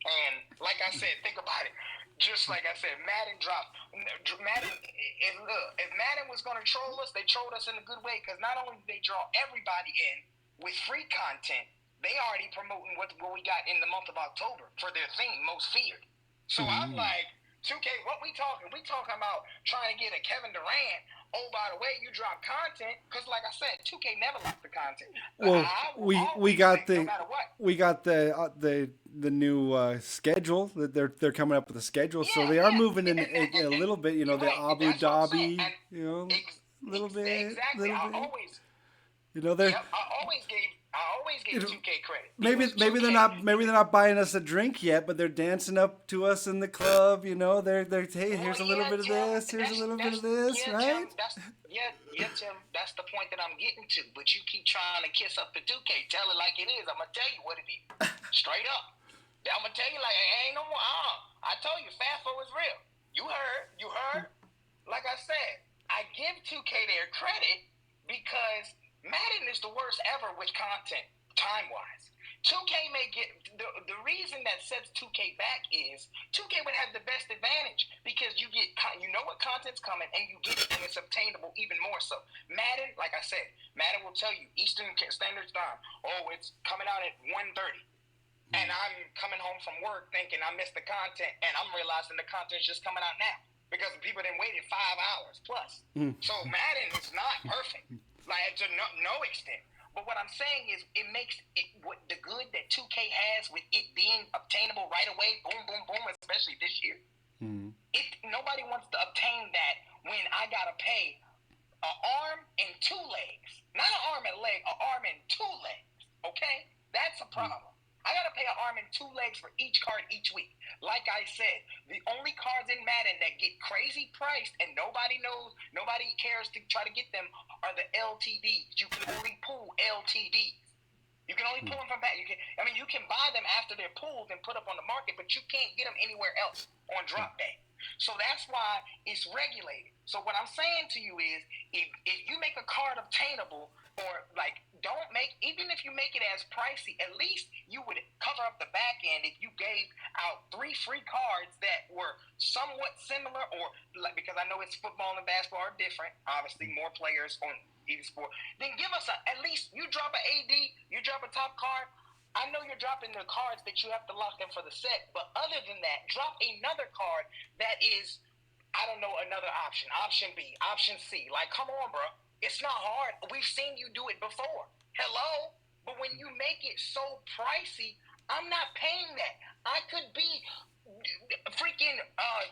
And like I said, think about it. Just like I said, Madden dropped. If Madden was going to troll us, they trolled us in a good way, because not only did they draw everybody in with free content, they already promoting what we got in the month of October for their theme, Most Feared. So I'm like, 2K, what we talking? We talking about trying to get a Kevin Durant. Oh, by the way, you drop content, because like I said, 2K never locked the content. Well, we got no matter what. We got the new schedule that they're coming up with a schedule, so they are moving in a little bit. You know, the Abu Dhabi, you know, a little bit. Exactly. Little bit. Always. You know, they're. Yep, I always gave 2K credit. Maybe 2K, they're not buying us a drink yet, but they're dancing up to us in the club. You know, they're hey, here's a little bit of this, here's a little bit of this, right? Tim, that's the point that I'm getting to. But you keep trying to kiss up the 2K. Tell it like it is. I'm gonna tell you what it is, straight up. I'm gonna tell you like it ain't no more. I told you, FAFO is real. You heard. Like I said, I give 2K their credit because Madden is the worst ever with content, time-wise. 2K may get the reason that sets 2K back is 2K would have the best advantage because you what content's coming, and you get it, and it's obtainable even more so. Madden, like I said, Madden will tell you Eastern Standard Time. Oh, it's coming out at 1:30. And I'm coming home from work thinking I missed the content, and I'm realizing the content's just coming out now because people didn't waited 5 hours plus. So Madden is not perfect, like to no extent. But what I'm saying is, it makes it what the good that 2K has with it being obtainable right away, boom, boom, boom, especially this year. Nobody wants to obtain that when I gotta pay an arm and 2 legs, not an arm and a leg, an arm and 2 legs. Okay, that's a problem. I gotta pay an arm and 2 legs for each card each week. Like I said, the only cards in Madden that get crazy priced and nobody knows, nobody cares to try to get them are the LTDs. You can only pull LTDs. You can only pull them from that. You can buy them after they're pulled and put up on the market, but you can't get them anywhere else on drop day. So that's why it's regulated. So what I'm saying to you is, if you make a card obtainable, or like, don't make, even if you make it as pricey, at least you would cover up the back end if you gave out 3 free cards that were somewhat similar, or like, because I know it's football and basketball are different, obviously more players on either sport. Then give us at least, you drop an AD, you drop a top card. I know you're dropping the cards that you have to lock in for the set, but other than that, drop another card that is, I don't know, another option, option B, option C. Like, come on, bro. It's not hard. We've seen you do it before. Hello? But when you make it so pricey, I'm not paying that. I could be freaking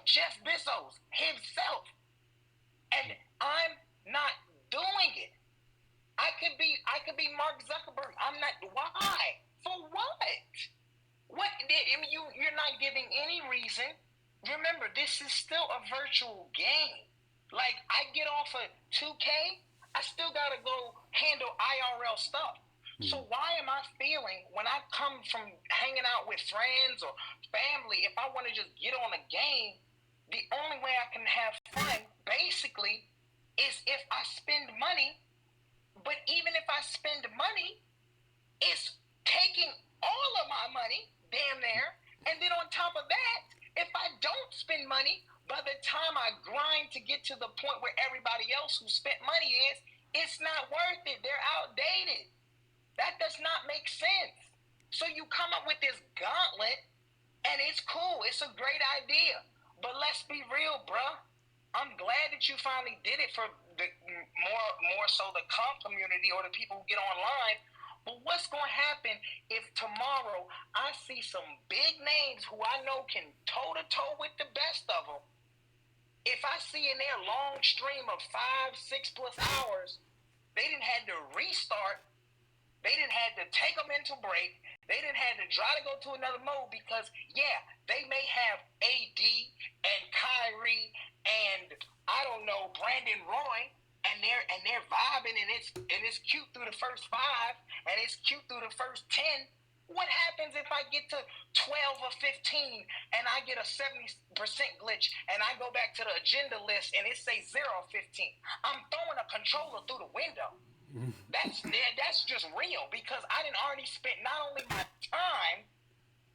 Jeff Bezos himself, and I'm not doing it. I could be Mark Zuckerberg. I'm not. Why? For what? What? I mean, you're not giving any reason. Remember, this is still a virtual game. Like, I get off of 2K, I still gotta go handle IRL stuff. So why am I feeling, when I come from hanging out with friends or family, if I want to just get on a game, the only way I can have fun, basically, is if I spend money. But even if I spend money, it's taking all of my money, damn near. And then on top of that, if I don't spend money, by the time I grind to get to the point where everybody else who spent money is, it's not worth it. They're outdated. That does not make sense. So you come up with this gauntlet, and it's cool. It's a great idea. But let's be real, bruh. I'm glad that you finally did it for the more so the comp community or the people who get online. But what's going to happen if tomorrow I see some big names who I know can toe-to-toe with the best of them? If I see in their long stream of 5-6 plus hours, they didn't have to restart, they didn't have to take them into break, they didn't have to try to go to another mode because, yeah, they may have AD and Kyrie and, I don't know, Brandon Roy, and they're vibing, and it's cute through the first 5, and it's cute through the first 10. What happens if I get to 12 or 15 and I get a 70% glitch and I go back to the agenda list and it says 0 or 15? I'm throwing a controller through the window. That's just real, because I didn't already spent not only my time,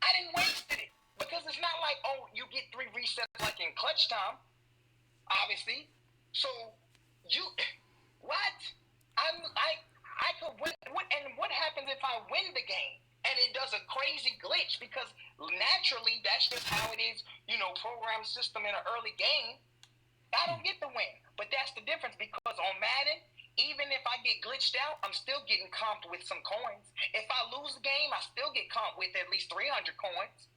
I didn't wasted it. Because it's not like, oh, you get 3 resets like in clutch time, obviously. So what? I could win. And what happens if I win the game and it does a crazy glitch? Because naturally, that's just how it is, program system in an early game. I don't get the win. But that's the difference, because on Madden, even if I get glitched out, I'm still getting comped with some coins. If I lose the game, I still get comped with at least 300 coins.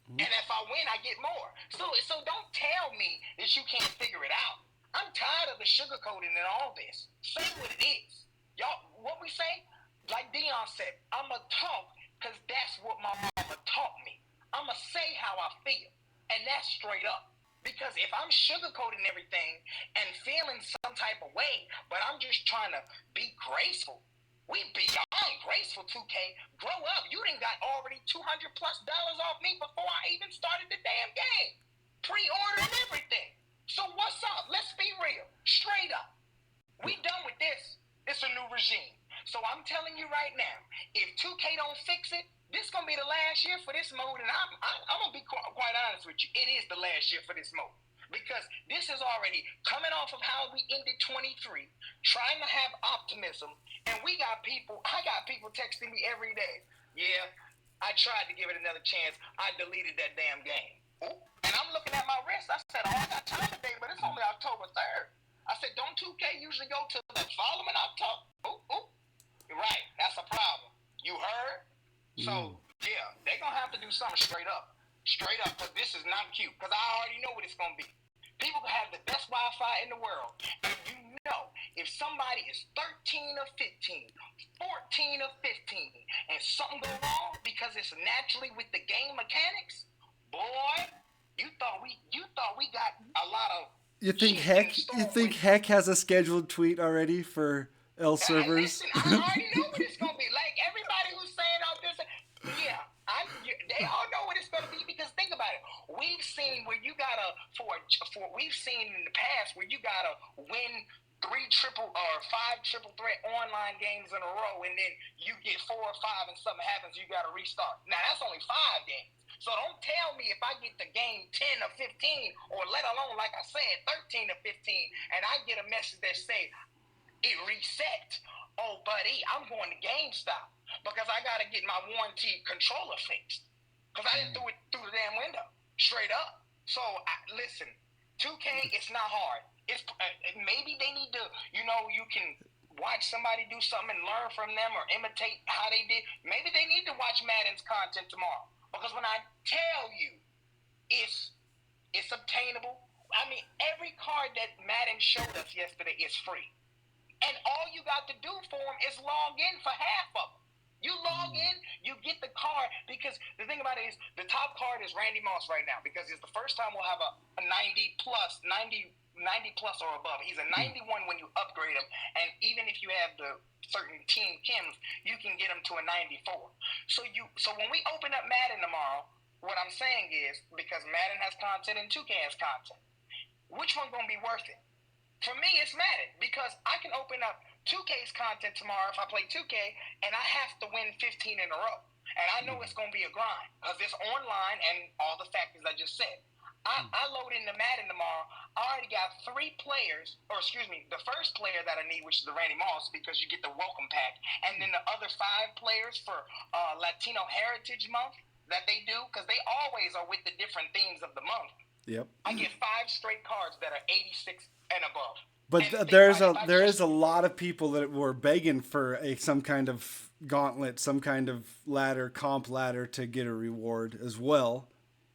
And if I win, I get more. So don't tell me that you can't figure it out. I'm tired of the sugarcoating and all this. Say what it is. Y'all, what we say? Like Dion said, I'ma talk because that's what my mama taught me. I'ma say how I feel. And that's straight up. Because if I'm sugarcoating everything and feeling some type of way, but I'm just trying to be graceful, we beyond graceful, 2K. Grow up. You done got already $200+ off me before I even started the damn game. Pre-order and everything. So what's up? Let's be real. Straight up. We done with this. It's a new regime. So I'm telling you right now, if 2K don't fix it, this gonna be the last year for this mode, and I'm gonna be quite honest with you. It is the last year for this mode, because this is already coming off of how we ended 23, trying to have optimism, and I got people texting me every day. Yeah, I tried to give it another chance. I deleted that damn game. Ooh. And I'm looking at my wrist. I said, I got time today, but it's only October 3rd. I said, don't 2K usually go to the following October? Ooh. Right, that's a problem. You heard? So, yeah, they're going to have to do something straight up, because this is not cute, because I already know what it's going to be. People can have the best Wi-Fi in the world, and you know if somebody is 13 or 15, 14 or 15, and something go wrong because it's naturally with the game mechanics, boy, you thought we got a lot of. You think Heck has a scheduled tweet already for L servers? Listen, I already know what it's gonna be. Like everybody who's saying all this, yeah, they all know what it's gonna be because think about it. We've seen where you gotta we've seen in the past where you gotta win 3 triple or 5 triple threat online games in a row, and then you get 4 or 5 and something happens, you gotta restart. Now that's only 5 games. So don't tell me if I get the game 10 or 15, or let alone, like I said, 13 or 15, and I get a message that say it reset. Oh, buddy, I'm going to GameStop because I got to get my warranty controller fixed because I didn't throw it through the damn window, straight up. So, listen, 2K, it's not hard. It's maybe they need to, you can watch somebody do something and learn from them or imitate how they did. Maybe they need to watch Madden's content tomorrow because when I tell you it's obtainable, I mean, every card that Madden showed us yesterday is free. And all you got to do for them is log in for half of them. You log in, you get the card, because the thing about it is the top card is Randy Moss right now because it's the first time we'll have a 90 plus or above. He's a 91 when you upgrade him, and even if you have the certain team chems, you can get him to a 94. So when we open up Madden tomorrow, what I'm saying is, because Madden has content and 2K has content, which one's going to be worth it? For me, it's Madden because I can open up 2K's content tomorrow if I play 2K, and I have to win 15 in a row. And I know it's going to be a grind because it's online and all the factors I just said. I load into Madden tomorrow. I already got 3 players, the first player that I need, which is the Randy Moss, because you get the welcome pack, and then the other 5 players for Latino Heritage Month that they do, because they always are with the different themes of the month. Yep. I get 5 straight cards that are 86 and above. But there is a lot of people that were begging for some kind of gauntlet, some kind of comp ladder to get a reward as well.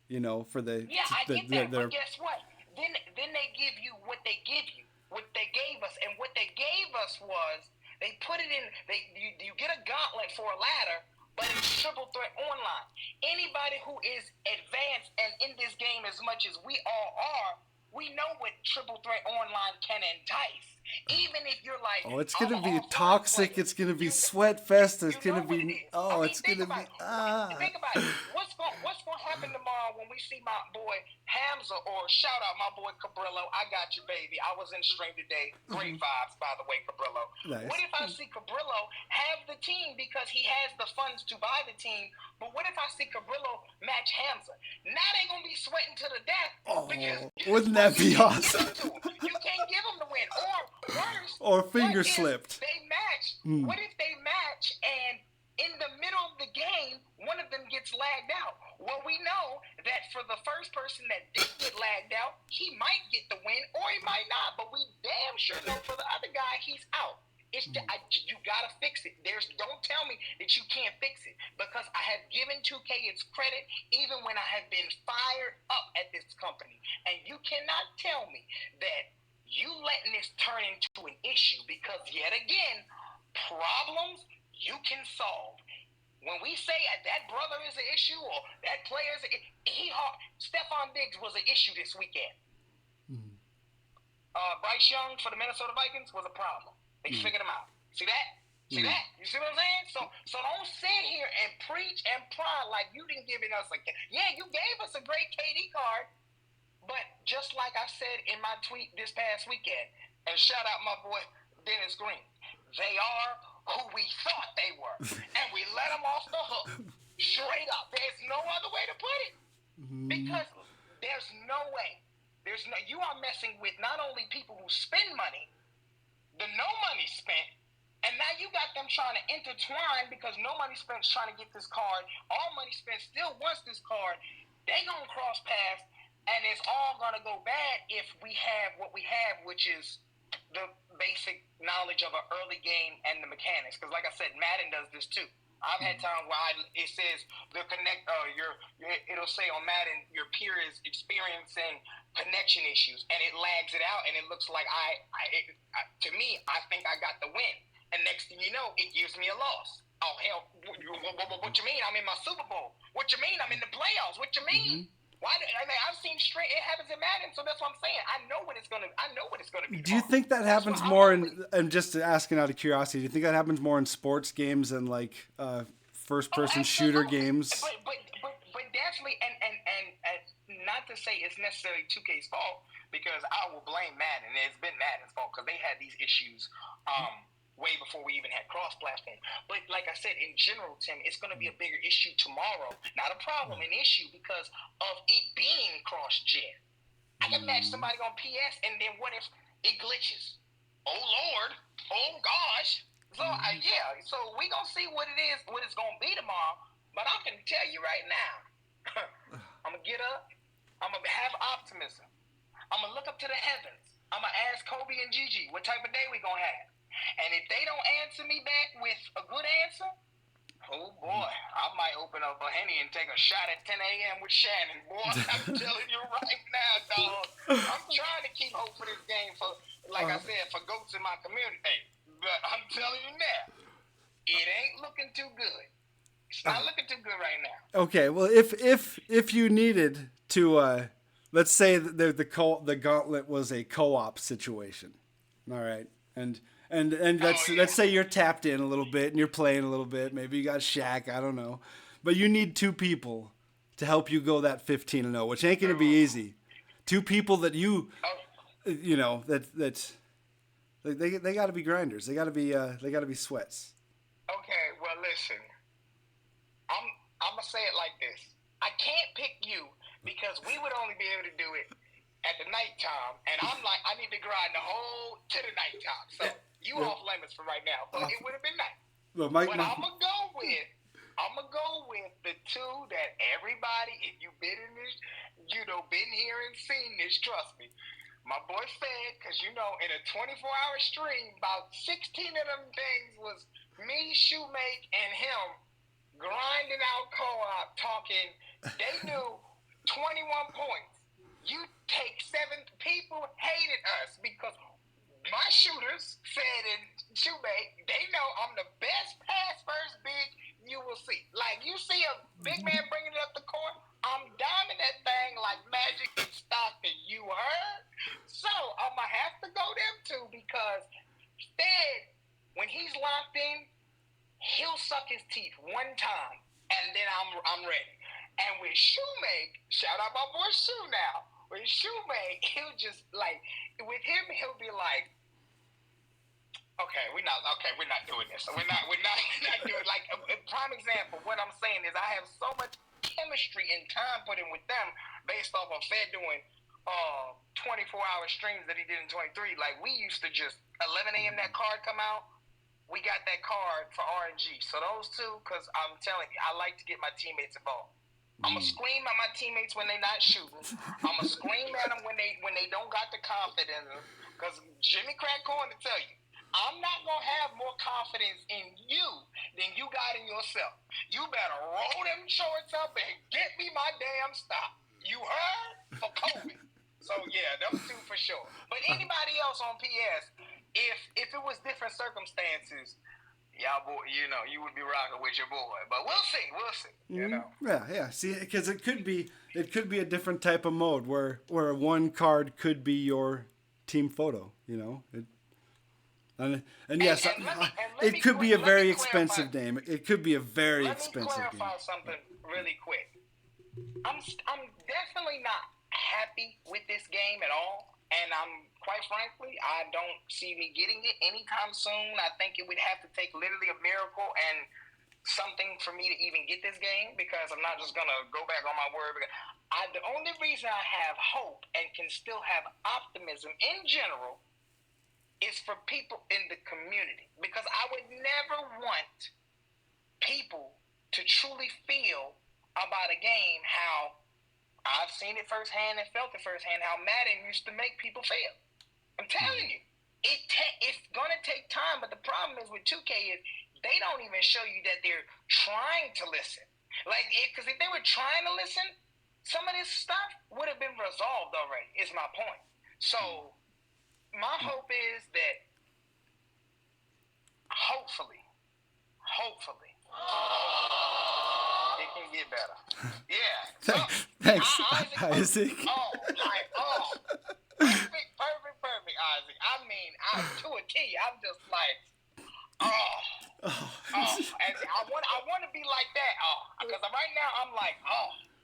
For the I get that. But guess what? Then they give you what they give you, what they gave us, and what they gave us was they put it in. You get a gauntlet for a ladder, but it's triple threat online. Anybody who is advanced and in this game as much as we all are, we know what triple threat online can entice. Even if you're like, it's going to be toxic. It's going to be sweat fest. It's going to be, it's going to be, Think about it. What's going to happen tomorrow when we see my boy Hamza, or shout out my boy Cabrillo? I got you, baby. I was in stream today. Great vibes, by the way, Cabrillo. Nice. What if I see Cabrillo have the team because he has the funds to buy the team? But what if I see Cabrillo match Hamza? Now they're going to be sweating to the death. Wouldn't that be awesome? You can't give them the win. Or finger slipped. They match. What if they match and in the middle of the game, one of them gets lagged out? Well, we know that for the first person that did get lagged out, he might get the win or he might not. But we damn sure know for the other guy, he's out. You gotta fix it. Don't tell me that you can't fix it, because I have given 2K its credit even when I have been fired up at this company. And you cannot tell me that you letting this turn into an issue, because yet again, problems you can solve. When we say that brother is an issue or that player is Stephon Diggs was an issue this weekend. Bryce Young for the Minnesota Vikings was a problem. They figured him out. See that? See that? You see what I'm saying? So don't sit here and preach and pry like you didn't give us you gave us a great KD card. But just like I said in my tweet this past weekend, and shout out my boy Dennis Green, they are who we thought they were. And we let them off the hook. Straight up. There's no other way to put it. Because there's no way you are messing with not only people who spend money, the no money spent, and now you got them trying to intertwine because no money spent trying to get this card. All money spent still wants this card. They gonna cross paths, and it's all gonna go bad if we have what we have, which is the basic knowledge of an early game and the mechanics. Because like I said, Madden does this too. I've had times where it says it'll say on Madden your peer is experiencing connection issues, and it lags it out, and it looks like to me I think I got the win, and next thing you know it gives me a loss. Oh hell! What you mean? I'm in my Super Bowl. What you mean? I'm in the playoffs. What you mean? Mm-hmm. Why? I mean, I've seen straight. It happens in Madden, so that's what I'm saying. I know what it's gonna be. Do you think that happens more in? And just asking out of curiosity, do you think that happens more in sports games and like first-person shooter games? But definitely, and not to say it's necessarily 2K's fault, because I will blame Madden. It's been Madden's fault because they had these issues. Way before we even had cross-platform. But like I said, in general, Tim, it's going to be a bigger issue tomorrow. Not a problem, an issue because of it being cross-gen. I can match somebody on PS, and then what if it glitches? Oh, Lord. Oh, gosh. So, so we going to see what it's going to be tomorrow. But I can tell you right now, I'm going to get up. I'm going to have optimism. I'm going to look up to the heavens. I'm going to ask Kobe and Gigi what type of day we going to have. And if they don't answer me back with a good answer, oh boy, I might open up a Henny and take a shot at 10 a.m. with Shannon. Boy, I'm telling you right now, dog. I'm trying to keep hope for this game for, like I said, for goats in my community. But I'm telling you now, it ain't looking too good. It's not looking too good right now. Okay, well, if you needed to, let's say the gauntlet was a co-op situation, all right, and let's say you're tapped in a little bit and you're playing a little bit. Maybe you got Shaq, I don't know. But you need two people to help you go that 15-0, which ain't going to be easy. Two people that they got to be grinders. They got to be sweats. Okay, well listen. I'm going to say it like this. I can't pick you because we would only be able to do it at the nighttime, and I'm like, I need to grind the whole to the nighttime. So you off limits for right now, but it would have been nice. But I'm gonna go with the two that everybody, if you've been in this, been here and seen this, trust me. My boy Fed, because in a 24-hour stream, about 16 of them things was me, Shoemake, and him grinding out co-op, talking. They knew 21 points. You take 7 people hated us because my shooters, Fed and Shoemake, they know I'm the best pass first big you will see. Like, you see a big man bringing it up the court, I'm diming that thing like Magic and Stockton. You heard? So, I'm going to have to go them two because Fed, when he's locked in, he'll suck his teeth one time, and then I'm ready. And with Shoemake, shout out my boy Shoe now. With Shoemake, he'll just with him, he'll be like, we're not doing this. We're not doing a prime example. What I'm saying is I have so much chemistry and time put in with them based off of Fed doing 24-hour streams that he did in 23. Like, we used to just 11 a.m. that card come out. We got that card for RNG. So those two, because I'm telling you, I like to get my teammates involved. I'm going to scream at my teammates when they're not shooting. I'm going to scream at them when they don't got the confidence. Because Jimmy Crackcorn to tell you, I'm not going to have more confidence in you than you got in yourself. You better roll them shorts up and get me my damn stop. You heard? For Kobe. So, yeah, them two for sure. But anybody else on PS, if it was different circumstances, y'all boy, you would be rocking with your boy. But we'll see, Yeah. See, because it could be a different type of mode where one card could be your team photo, And yes, it could be a very expensive game. It could be a very expensive game. Let me clarify something really quick. I'm definitely not happy with this game at all. And quite frankly, I don't see me getting it anytime soon. I think it would have to take literally a miracle and something for me to even get this game, because I'm not just gonna go back on my word. Because the only reason I have hope and can still have optimism in general is for people in the community, because I would never want people to truly feel about a game how I've seen it firsthand and felt it firsthand, how Madden used to make people feel. I'm telling you, it's gonna take time, but the problem is with 2K is they don't even show you that they're trying to listen. Because if they were trying to listen, some of this stuff would have been resolved already, is my point. So, my hope is that hopefully, it can get better. Yeah. Thanks, Isaac. Perfect, Isaac. I mean, to a T, I'm just like, and I want to be like that. Because right now I'm like,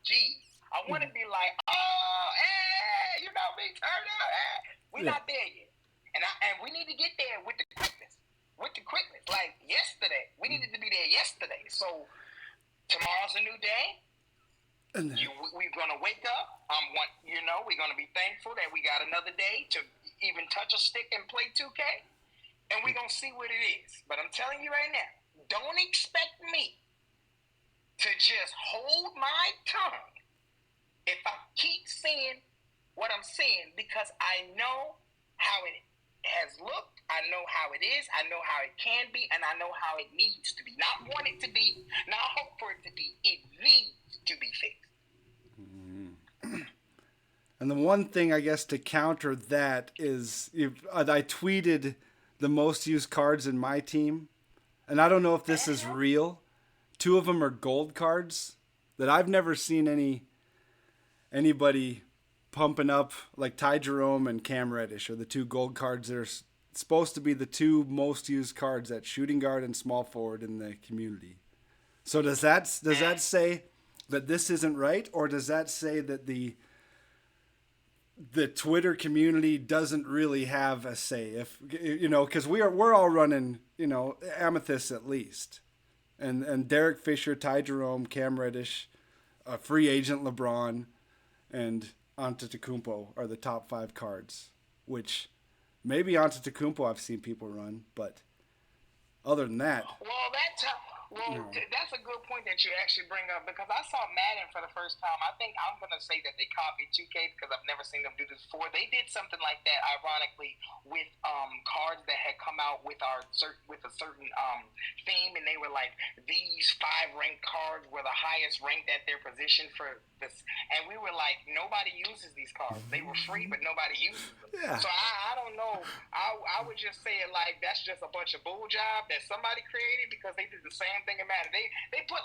geez. I want to be like, hey, you know me, turn out, hey. We're not there yet, and we need to get there with the quickness. Like yesterday, we needed to be there yesterday. So tomorrow's a new day. We're gonna wake up. We're gonna be thankful that we got another day to even touch a stick and play 2K. And we're going to see what it is. But I'm telling you right now, don't expect me to just hold my tongue if I keep seeing what I'm seeing, because I know how it has looked, I know how it is, I know how it can be, and I know how it needs to be. Not want it to be, not hope for it to be. It needs to be fixed. And the one thing, I guess, to counter that is, I tweeted the most used cards in my team, and I don't know if this is real. 2 of them are gold cards that I've never seen anybody pumping up, like Ty Jerome and Cam Reddish are the 2 gold cards. They're supposed to be the 2 most used cards at shooting guard and small forward in the community. So does that say that this isn't right, or does that say that the Twitter community doesn't really have a say? If because we're all running Amethyst at least, and Derek Fisher, Ty Jerome, Cam Reddish, free agent LeBron, and Antetokounmpo are the top 5 cards. Which maybe Antetokounmpo I've seen people run, but other than that, that's a good point that you actually bring up, because I saw Madden for the first time. I think I'm going to say that they copied 2K because I've never seen them do this before. They did something like that, ironically, with cards that had come out with a certain theme, and they were like, these 5 ranked cards were the highest ranked at their position for this. And we were like, nobody uses these cards. They were free, but nobody uses them. Yeah. So I don't know. I would just say it like that's just a bunch of bull job that somebody created, because they did the same thing in Madden. They put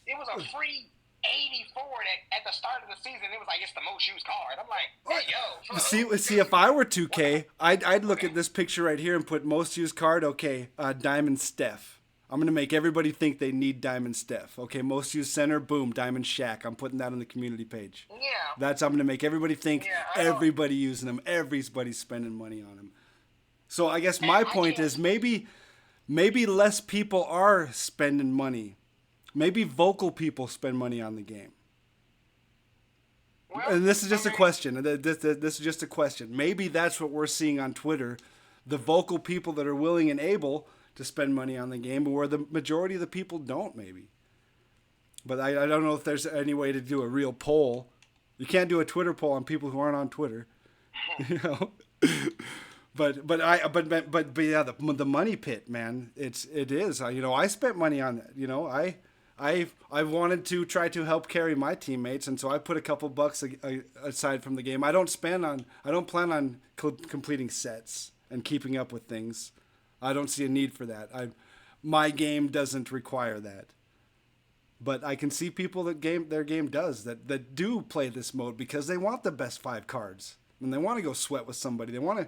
it was a free 84 that at the start of the season, it was like, it's the most used card. I'm like, hey, yo. See, if I were 2K, I'd look at this picture right here and put most used card. Okay, Diamond Steph. I'm going to make everybody think they need Diamond Steph. Okay, most used center, boom, Diamond Shaq. I'm putting that on the community page. Yeah. I'm going to make everybody think everybody using them. Everybody's spending money on them. So I guess my point is maybe less people are spending money. Maybe vocal people spend money on the game. Well, and this is just a question. This is just a question. Maybe that's what we're seeing on Twitter. The vocal people that are willing and able to spend money on the game, but where the majority of the people don't, maybe. But I don't know if there's any way to do a real poll. You can't do a Twitter poll on people who aren't on Twitter. But yeah, the money pit, man. It is. I spent money on that. I wanted to try to help carry my teammates, and so I put a couple bucks aside from the game. I don't plan on completing sets and keeping up with things. I don't see a need for that. My game doesn't require that. But I can see people their game does that do play this mode because they want the best 5 cards and they want to go sweat with somebody. They want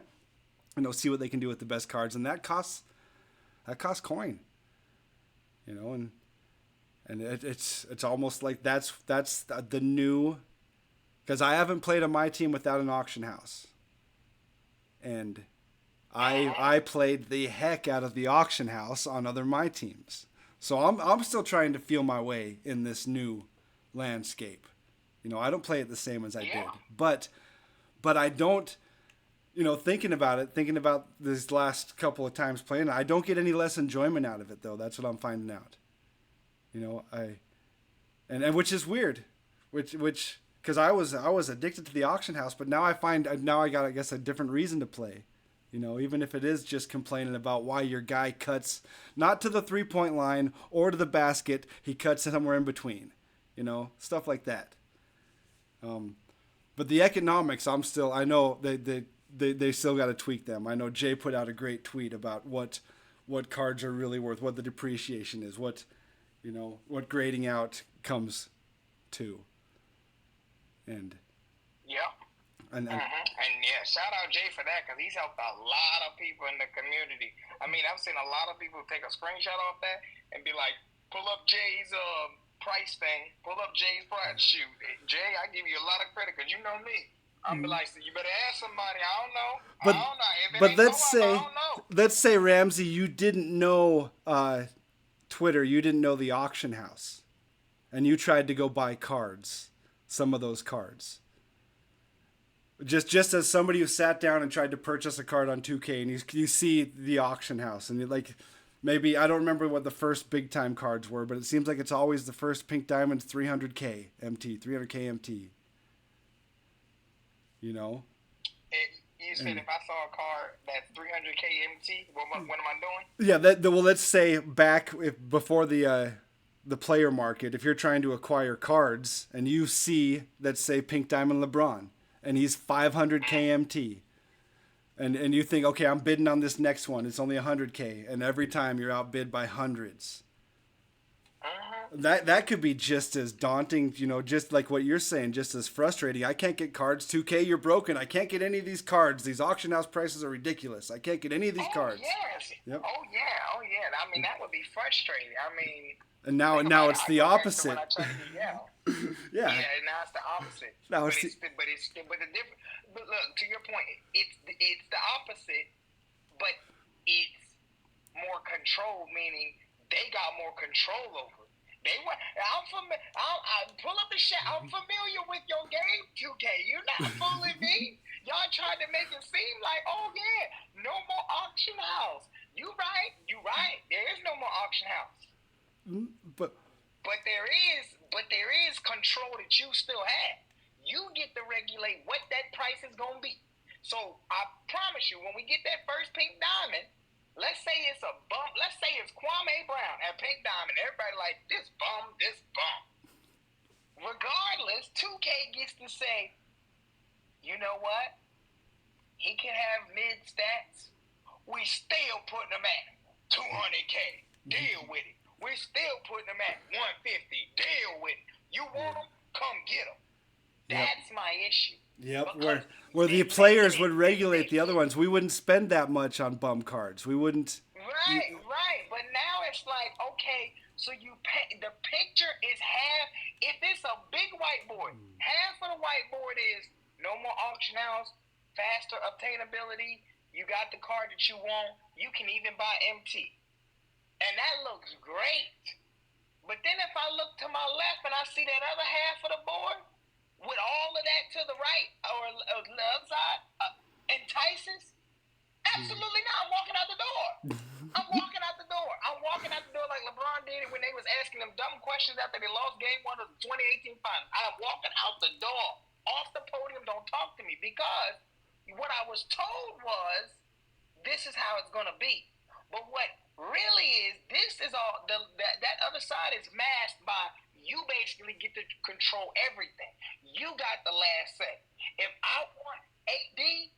to see what they can do with the best cards, and that costs coin. And it's almost like that's the new, because I haven't played on my team without an auction house, and I played the heck out of the auction house on other my teams. So I'm still trying to feel my way in this new landscape. I don't play it the same as I did, but I don't. Thinking about this last couple of times playing, I don't get any less enjoyment out of it though. That's what I'm finding out. And which is weird, which because I was addicted to the auction house, but now I got, I guess, a different reason to play. Even if it is just complaining about why your guy cuts not to the 3-point line or to the basket, he cuts somewhere in between. Stuff like that. But the economics, I know they still got to tweak them. I know Jay put out a great tweet about what cards are really worth, what the depreciation is, what grading out comes to. And And yeah, shout out Jay for that, because he's helped a lot of people in the community. I mean, I've seen a lot of people take a screenshot off that and be like, pull up Jay's price thing, pull up Jay's price. Shoot, Jay, I give you a lot of credit because you know me. I'm be like, so you better ask somebody. I don't know. I don't know. If it but ain't let's say Ramsey, you didn't know Twitter, you didn't know the auction house, and you tried to go buy cards, some of those cards. Just as somebody who sat down and tried to purchase a card on 2K, and you see the auction house, and you're like, maybe, I don't remember what the first big time cards were, but it seems like it's always the first pink diamond 300K MT. You said if I saw a card that's 300K MT, what am I doing? Yeah, well, let's say before the player market, if you're trying to acquire cards and you see, let's say, pink diamond LeBron, and he's 500K MT, and you think, okay, I'm bidding on this next one, it's only 100K, and every time you're outbid by hundreds. That could be just as daunting, just like what you're saying, just as frustrating. I can't get cards. 2K, you're broken. I can't get any of these cards. These auction house prices are ridiculous. I can't get any of these cards. Yes. Yep. Oh yeah. I mean, that would be frustrating. I mean. And now it's the opposite. Yeah. Yeah. Yeah. Now it's the opposite. Now but the different. But look, to your point, it's the opposite, but it's more controlled. Meaning they got more control over it. I pull up the shit. I'm familiar with your game, 2K. You're not fooling me. Y'all tried to make it seem like, oh yeah, no more auction house. You right. There is no more auction house. But there is control that you still have. You get to regulate what that price is gonna be. So I promise you, when we get that first pink diamond, let's say it's a bump. Let's say it's Kwame Brown at pink diamond. Everybody like this bum. Regardless, 2K gets to say, you know what? He can have mid stats. We still putting him at 200K. Deal with it. We're still putting him at 150. Deal with it. You want him? Come get him. That's my issue. Yep, where the players would regulate the other ones. We wouldn't spend that much on bum cards. We wouldn't. Right. But now it's like, okay, so you pay. The picture is half. If it's a big whiteboard, half of the whiteboard is no more auction house, faster obtainability. You got the card that you want. You can even buy MT. And that looks great. But then if I look to my left and I see that other half of the board, with all of that to the right or the other side, entices? Absolutely not. I'm walking out the door. I'm walking out the door like LeBron did when they was asking them dumb questions after they lost game 1 of the 2018 finals. I'm walking out the door. Off the podium, don't talk to me, because what I was told was this is how it's going to be. But what really is, this is all, that other side is masked by you basically get to control everything. You got the last say. If I want 8D,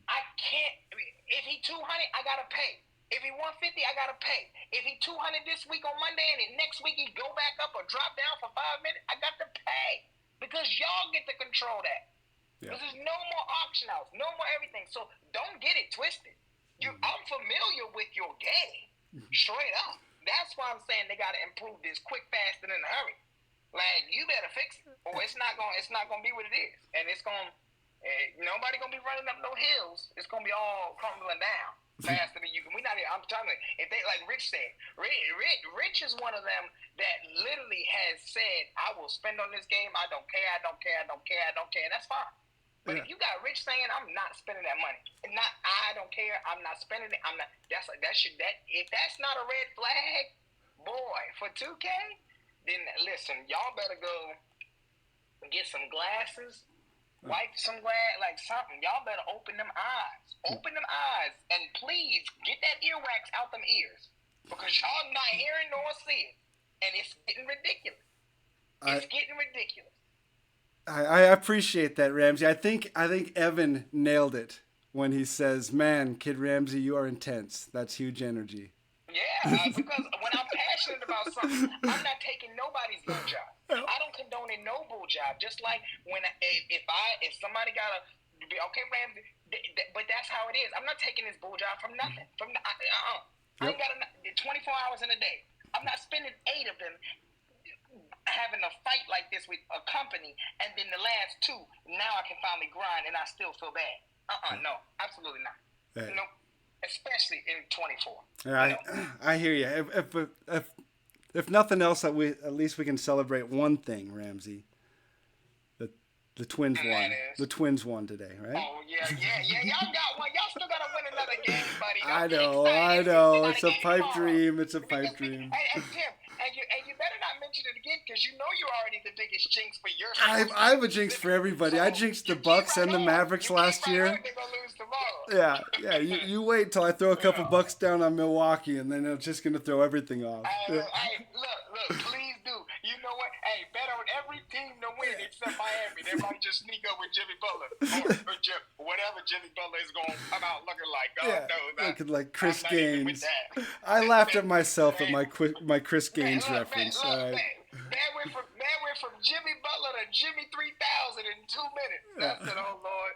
I can't. If he 200, I gotta pay. If he 150, I gotta pay. If he 200 this week on Monday and then next week he go back up or drop down for 5 minutes, I got to pay, because y'all get to control that. Because there's no more auction house, no more everything. So don't get it twisted. I'm familiar with your game, straight up. That's why I'm saying they got to improve this quick, fast, and in a hurry. Like, you better fix it, or it's not gonna be what it is, and it's gonna nobody gonna be running up no hills. It's gonna be all crumbling down. faster than you can. I'm telling you, if they, like Rich said, Rich is one of them that literally has said, I will spend on this game. I don't care. That's fine. But if you got Rich saying, I'm not spending that money, I don't care. I'm not spending it. I'm not. If that's not a red flag, boy, for 2K, then listen, y'all better go get some glasses. Wipe some glass, like something. Y'all better open them eyes. And please get that earwax out them ears. Because y'all not hearing nor seeing. And it's getting ridiculous. I appreciate that, Ramsey. I think Evan nailed it when he says, man, Kid Ramsey, you are intense. That's huge energy. Yeah, because when I'm passionate about something, I'm not taking nobody's bull job. I don't condone a no bull job. Just like when if somebody got okay, Ramsey, but that's how it is. I'm not taking this bull job from nothing. I ain't got 24 hours in a day. I'm not spending 8 of them having a fight like this with a company, and then the last 2, now I can finally grind, and I still feel bad. No, absolutely not. Hey. No. Especially in 24. I hear you. If nothing else, at least we can celebrate one thing, Ramsey. The Twins won. The Twins won today, right? Oh yeah. Y'all got one. Y'all still gotta win another game, buddy. I know. It's a pipe dream. It's a pipe dream. And Tim, and you better not mention it again because you know you're already the biggest jinx for your. I have a jinx for everybody. I jinxed the Bucks and the Mavericks last year. They're gonna lose tomorrow. Yeah. You wait till I throw a couple bucks down on Milwaukee, and then I'm just gonna throw everything off. Look, please do. You know what? Hey, bet on every team to win except Miami. They might just sneak up with Jimmy Butler or whatever Jimmy Butler is going to come out looking like. God knows. Looking like Chris Gaines. I laughed at myself at my Chris Gaines reference. All right. Man went from Jimmy Butler to Jimmy 3000 in 2 minutes. That's it, oh Lord.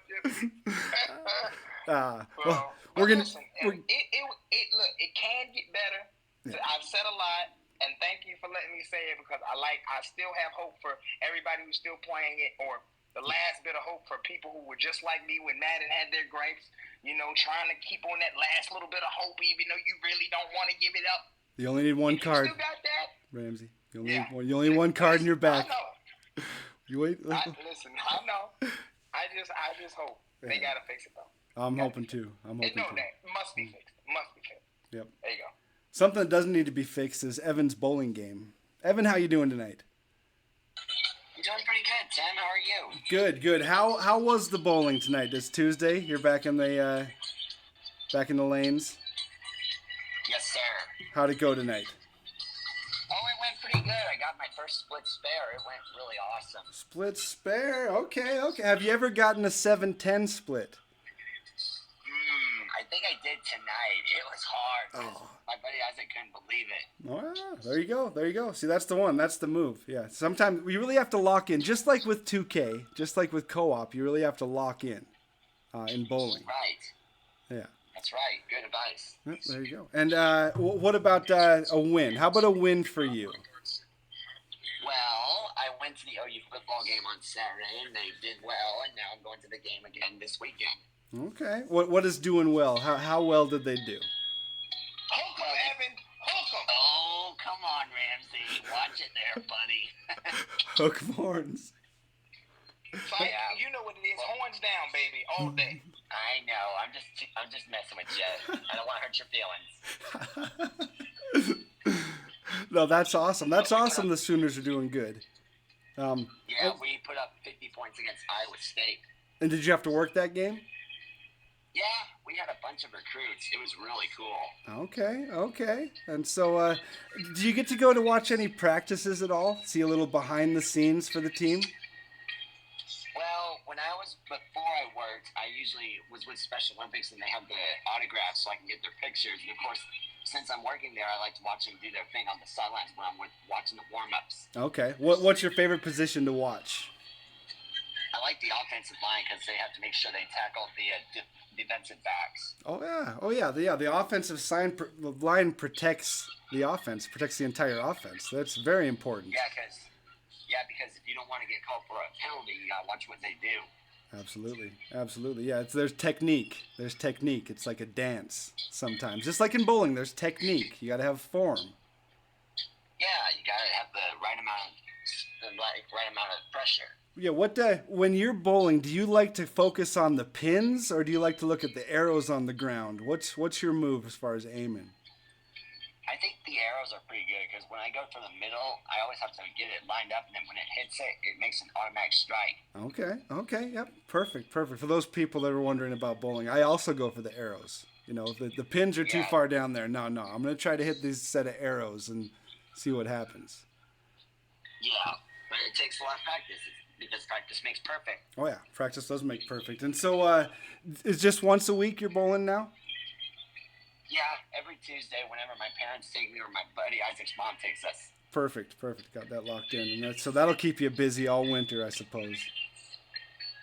Well, we're gonna. Listen, it can get better. Yeah. I've said a lot. And thank you for letting me say it because I still have hope for everybody who's still playing it, or the last bit of hope for people who were just like me when Madden had their gripes, trying to keep on that last little bit of hope even though you really don't want to give it up. You only need one card. You still got that? Ramsey. You only need one card in your back. I know. You wait. Listen, I know. I just hope. They got to fix it though. I'm hoping to. That must be fixed. Yep. There you go. Something that doesn't need to be fixed is Evan's bowling game. Evan, how you doing tonight? I'm doing pretty good, Tim. How are you? Good. How was the bowling tonight? It's Tuesday. You're back in the lanes. Yes, sir. How'd it go tonight? Oh, it went pretty good. I got my first split spare. It went really awesome. Split spare. Okay. Have you ever gotten a 7-10 split? I think I did tonight. It was hard. Oh. My buddy Isaac couldn't believe it. Oh, there you go. See, that's the one. That's the move. Yeah. Sometimes we really have to lock in, just like with 2K, just like with co-op. You really have to lock in bowling. Right. Yeah. That's right. Good advice. Yep, there you go. And what about a win? How about a win for you? Well, I went to the OU football game on Saturday, and they did well, and now I'm going to the game again this weekend. Okay. What is doing well? How well did they do? Hook 'em, Evan. Hook 'em. Oh, come on, Ramsey. Watch it there, buddy. Hook horns. So you know what it is. Horns down, baby, all day. I know. I'm just messing with you. I don't want to hurt your feelings. No, that's awesome. That's awesome. The Sooners are doing good. We put up 50 points against Iowa State. And did you have to work that game? Yeah, we had a bunch of recruits. It was really cool. Okay. And so, do you get to go to watch any practices at all? See a little behind the scenes for the team? Well, before I worked, I usually was with Special Olympics, and they have the autographs so I can get their pictures. And of course, since I'm working there, I like to watch them do their thing on the sidelines when I'm watching the warm-ups. Okay. What's your favorite position to watch? I like the offensive line because they have to make sure they tackle the defensive backs. Oh yeah. The offensive line protects the offense, protects the entire offense. That's very important. Yeah, because if you don't want to get called for a penalty, you gotta watch what they do. Absolutely, absolutely. Yeah, there's technique. There's technique. It's like a dance sometimes. Just like in bowling, there's technique. You got to have form. Yeah, you gotta have the right amount of pressure. Yeah. When you're bowling, do you like to focus on the pins or do you like to look at the arrows on the ground? What's your move as far as aiming? I think the arrows are pretty good because when I go for the middle, I always have to get it lined up, and then when it hits it, it makes an automatic strike. Okay, yep, perfect. For those people that are wondering about bowling, I also go for the arrows. You know, the pins are too far down there. No, I'm going to try to hit these set of arrows and see what happens. Yeah, but it takes a lot of practice because practice makes perfect. Oh, yeah, practice does make perfect. And so is just once a week you're bowling now? Yeah, every Tuesday whenever my parents take me or my buddy Isaac's mom takes us. Perfect. Got that locked in. And so that'll keep you busy all winter, I suppose.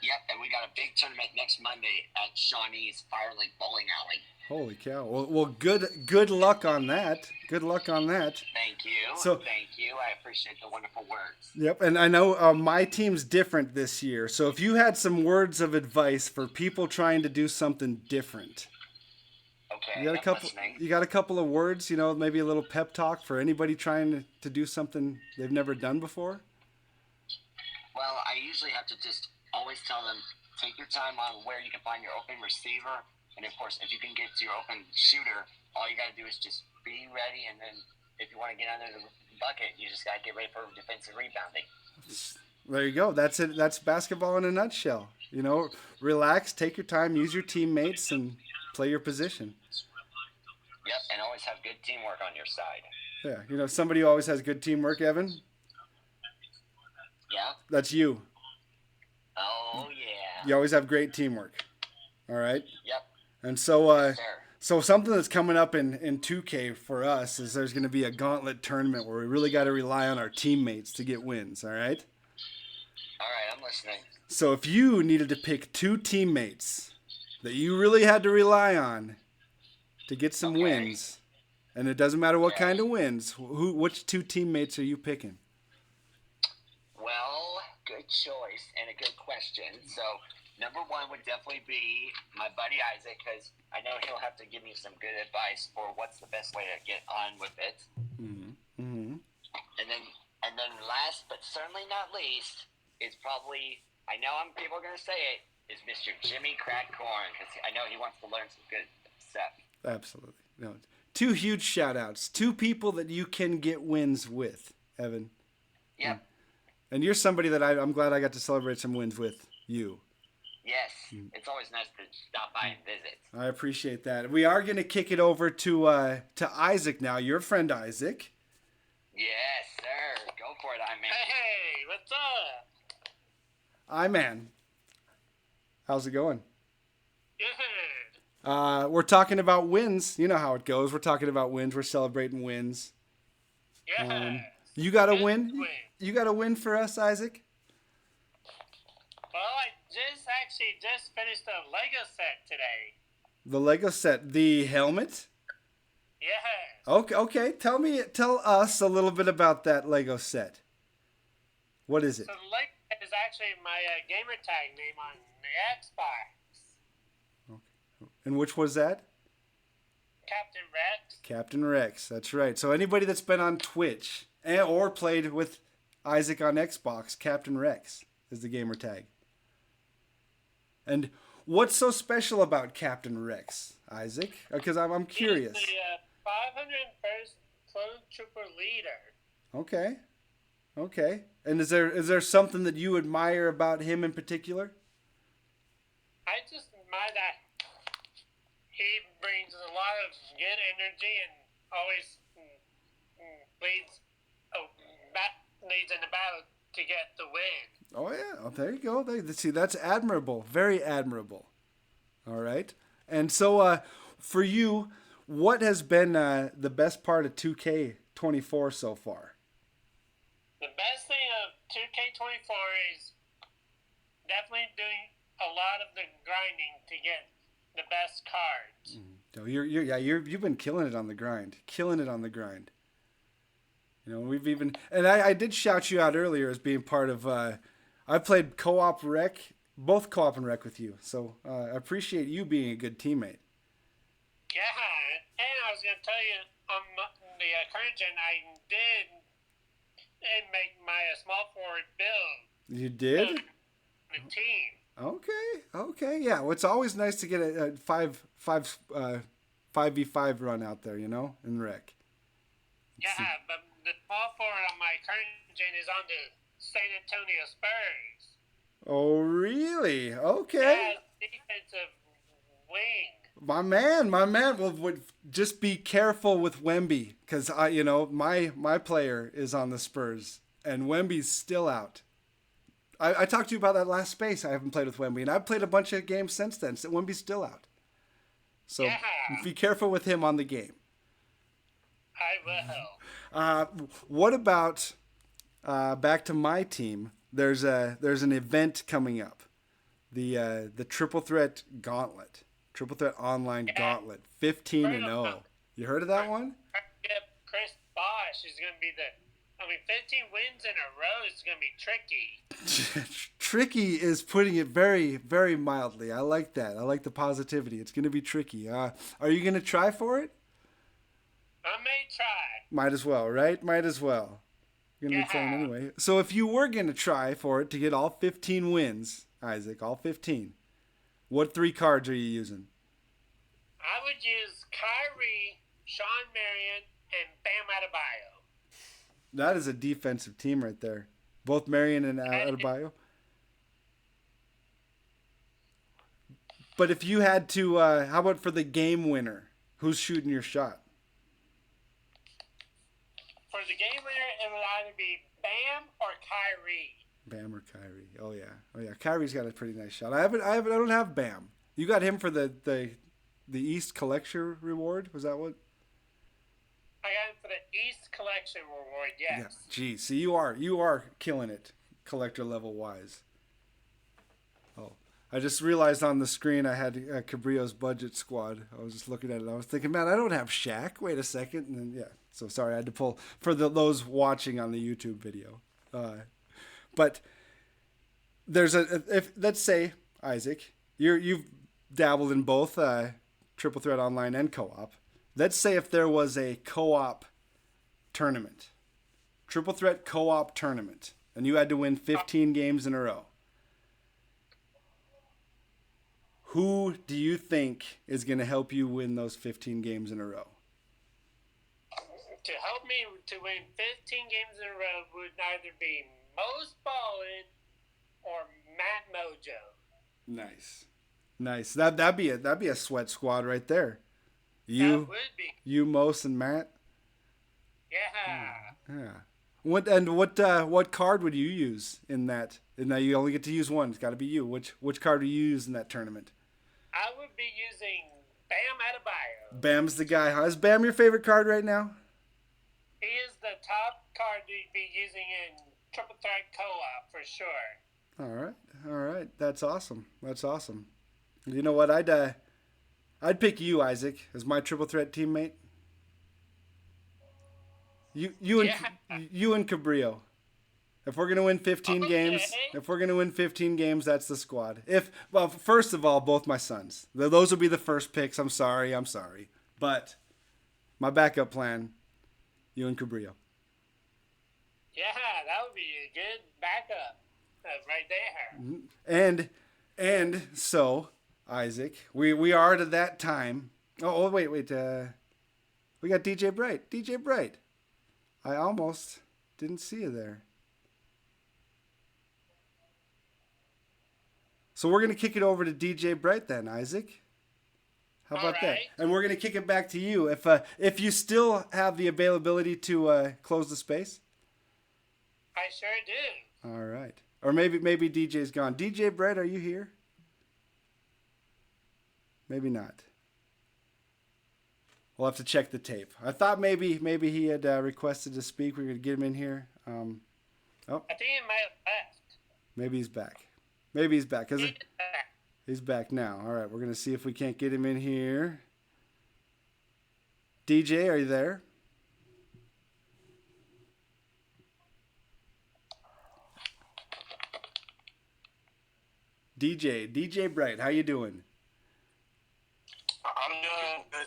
Yep, and we got a big tournament next Monday at Shawnee's Fire Lake Bowling Alley. Holy cow. Well, good luck on that. Good luck on that. Thank you. Thank you. I appreciate the wonderful words. Yep, and I know my team's different this year. So if you had some words of advice for people trying to do something different. Okay, you got a couple of words, maybe a little pep talk for anybody trying to do something they've never done before? Well, I usually have to just always tell them, take your time on where you can find your open receiver. And, of course, if you can get to your open shooter, all you got to do is just be ready. And then if you want to get under the bucket, you just got to get ready for defensive rebounding. There you go. That's it. That's basketball in a nutshell. Relax, take your time, use your teammates, and play your position. Yep, and always have good teamwork on your side. Yeah, somebody who always has good teamwork, Evan? Yeah? That's you. Oh, yeah. You always have great teamwork. All right? Yep. And so, Yes, so something that's coming up in 2K for us is there's going to be a gauntlet tournament where we really got to rely on our teammates to get wins, all right? All right, I'm listening. So if you needed to pick two teammates that you really had to rely on to get some wins, and it doesn't matter what kind of wins, which two teammates are you picking? Well, good choice and a good question. So number one would definitely be my buddy Isaac, because I know he'll have to give me some good advice for what's the best way to get on with it. Mm-hmm. And then last but certainly not least is probably, I know people are going to say it, is Mr. Jimmy Crackcorn, because I know he wants to learn some good stuff. Absolutely. No, two huge shout-outs. Two people that you can get wins with, Evan. Yep. And you're somebody that I'm glad I got to celebrate some wins with you. Yes. It's always nice to stop by and visit. I appreciate that. We are going to kick it over to Isaac now, your friend Isaac. Yes, sir. Go for it, I-Man. Hey, what's up? I-Man. How's it going? Good. We're talking about wins. You know how it goes. We're talking about wins. We're celebrating wins. Yeah. You got a Good win? win. You got a win for us, Isaac? Well, I just finished a Lego set today. The Lego set. The helmet? Yeah. Okay. Tell us a little bit about that Lego set. What is it? So the Lego set is actually my gamer tag name on the Xbox. Okay. And which was that? Captain Rex. Captain Rex. That's right. So anybody that's been on Twitch or played with Isaac on Xbox, Captain Rex is the gamer tag. And what's so special about Captain Rex, Isaac? Because I'm curious. He's the 501st Clone Trooper leader. Okay. And is there something that you admire about him in particular? I just admire that he brings a lot of good energy and always leads in the battle to get the win. Oh, yeah. Oh, there you go. See, that's admirable. Very admirable. All right. And so for you, what has been the best part of 2K24 so far? The best thing of 2K24 is definitely doing a lot of the grinding to get the best cards. So you've been killing it on the grind. we've even, and I did shout you out earlier as being part of, I played co-op rec both co-op and rec with you. So I appreciate you being a good teammate. Yeah, and I was gonna tell you on the current gen, I did make my small forward build. You did? The team. Okay. Yeah, well, it's always nice to get a 5v5 run out there, in rec. Yeah, but the small forward on my current gen is on the San Antonio Spurs. Oh, really? Okay. Yeah, defensive wing. My man. Well, just be careful with Wemby, because my player is on the Spurs, and Wemby's still out. I talked to you about that last space. I haven't played with Wemby, and I've played a bunch of games since then. So Wemby's still out. So be careful with him on the game. I will. What about back to my team? There's an event coming up, the Triple Threat Gauntlet, Triple Threat Online Gauntlet, 15-0. You heard of that one? Yep, Chris Bosh is going to be 15 wins in a row is going to be tricky. Tricky is putting it very, very mildly. I like that. I like the positivity. It's going to be tricky. Are you going to try for it? I may try. Might as well, right? Might as well. You're going to be playing anyway. So if you were going to try for it to get all 15 wins, Isaac, all 15, what 3 cards are you using? I would use Kyrie, Sean Marion, and Bam Adebayo. That is a defensive team right there. Both Marion and Adebayo. But if you had to, how about for the game winner? Who's shooting your shot? For the game winner, it would either be Bam or Kyrie. Bam or Kyrie? Oh yeah. Kyrie's got a pretty nice shot. I don't have Bam. You got him for the East Collection reward. Was that what? I got him for the East Collection reward. Yes. Yeah. Geez, see, you are killing it, collector level wise. Oh, I just realized on the screen I had Cabrillo's budget squad. I was just looking at it. I was thinking, man, I don't have Shaq. Wait a second, and then yeah. So sorry, I had to pull for those watching on the YouTube video. But there's if let's say Isaac, you've dabbled in both Triple Threat Online and co-op. Let's say if there was a co-op tournament, Triple Threat co-op tournament, and you had to win 15 games in a row. Who do you think is going to help you win those 15 games in a row? To help me to win 15 games in a row would either be Most Ballin or Matt Mojo. Nice. That'd be a sweat squad right there. You, that would be. You, Mos, and Matt. Yeah. What card would you use in that? And now you only get to use one. It's got to be you. Which card do you use in that tournament? I would be using Bam Adebayo. Bam's the guy. Huh? Is Bam your favorite card right now? He is the top card to be using in Triple Threat Co-op for sure. All right. That's awesome. You know what? I'd pick you, Isaac, as my Triple Threat teammate. You and Cabrillo. If we're gonna win 15 games, that's the squad. First of all, both my sons. Those will be the first picks. I'm sorry. But my backup plan, you and Cabrillo. Yeah, that would be a good backup. Right there. And so, Isaac, we are to that time. Oh wait. We got DJ Bright. I almost didn't see you there. So we're going to kick it over to DJ Bright then, Isaac. How about that? And we're going to kick it back to you. If you still have the availability to close the space. I sure do. All right. Or maybe DJ's gone. DJ Bright, are you here? Maybe not. We'll have to check the tape. I thought maybe he had requested to speak. We're going to get him in here. I think he might have left. Maybe he's back. He's back now. All right, we're going to see if we can't get him in here. DJ, are you there? DJ Bright. How you doing? I'm doing good.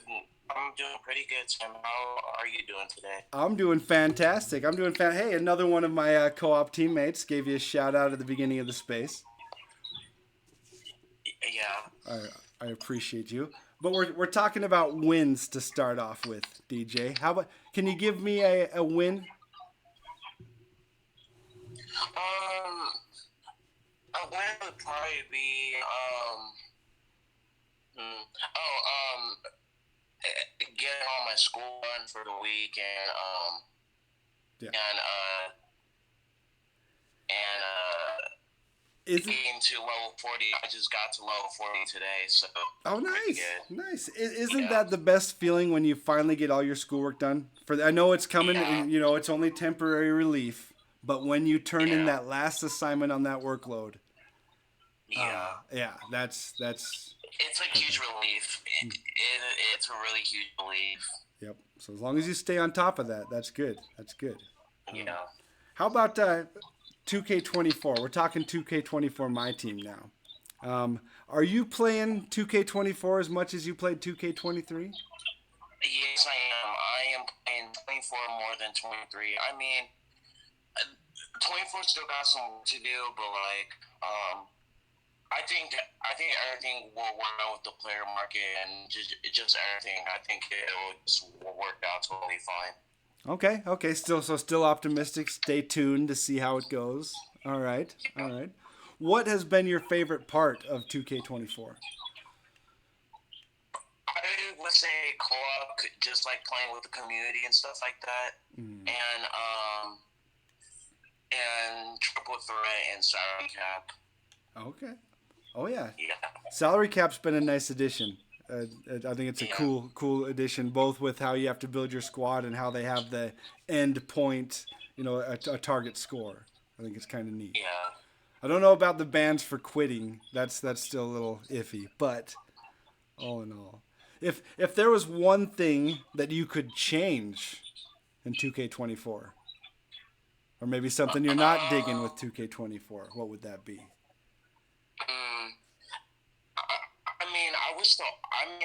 I'm doing pretty good, Tim. How are you doing today? I'm doing fantastic. Hey, another one of my co-op teammates gave you a shout out at the beginning of the space. Yeah. I appreciate you. But we're talking about wins to start off with, DJ. How about, can you give me a win? A win would probably be getting all my school done for the week getting to level 40. I just got to level 40 today, so. Oh, nice. Isn't that the best feeling when you finally get all your schoolwork done? I know it's coming, and, it's only temporary relief, but when you turn in that last assignment on that workload. That's. It's a huge relief. It's a really huge relief. Yep. So as long as you stay on top of that, that's good. Yeah. How about 2K24? We're talking 2K24 My Team now. Are you playing 2K24 as much as you played 2K23? Yes, I am. I am playing 24 more than 23. I mean, 24 still got some work to do, but I think everything will work out with the player market and just everything. I think it will just work out totally fine. Okay. Still optimistic. Stay tuned to see how it goes. All right. What has been your favorite part of 2K24? I would say co-op, just like playing with the community and stuff like that, and triple threat and salary cap. Okay. Oh yeah. Salary cap's been a nice addition. I think it's a cool addition, both with how you have to build your squad and how they have the end point, a target score. I think it's kind of neat. Yeah. I don't know about the bans for quitting. That's still a little iffy, but all in all, if there was one thing that you could change in 2K24, or maybe something you're not digging with 2K24, what would that be?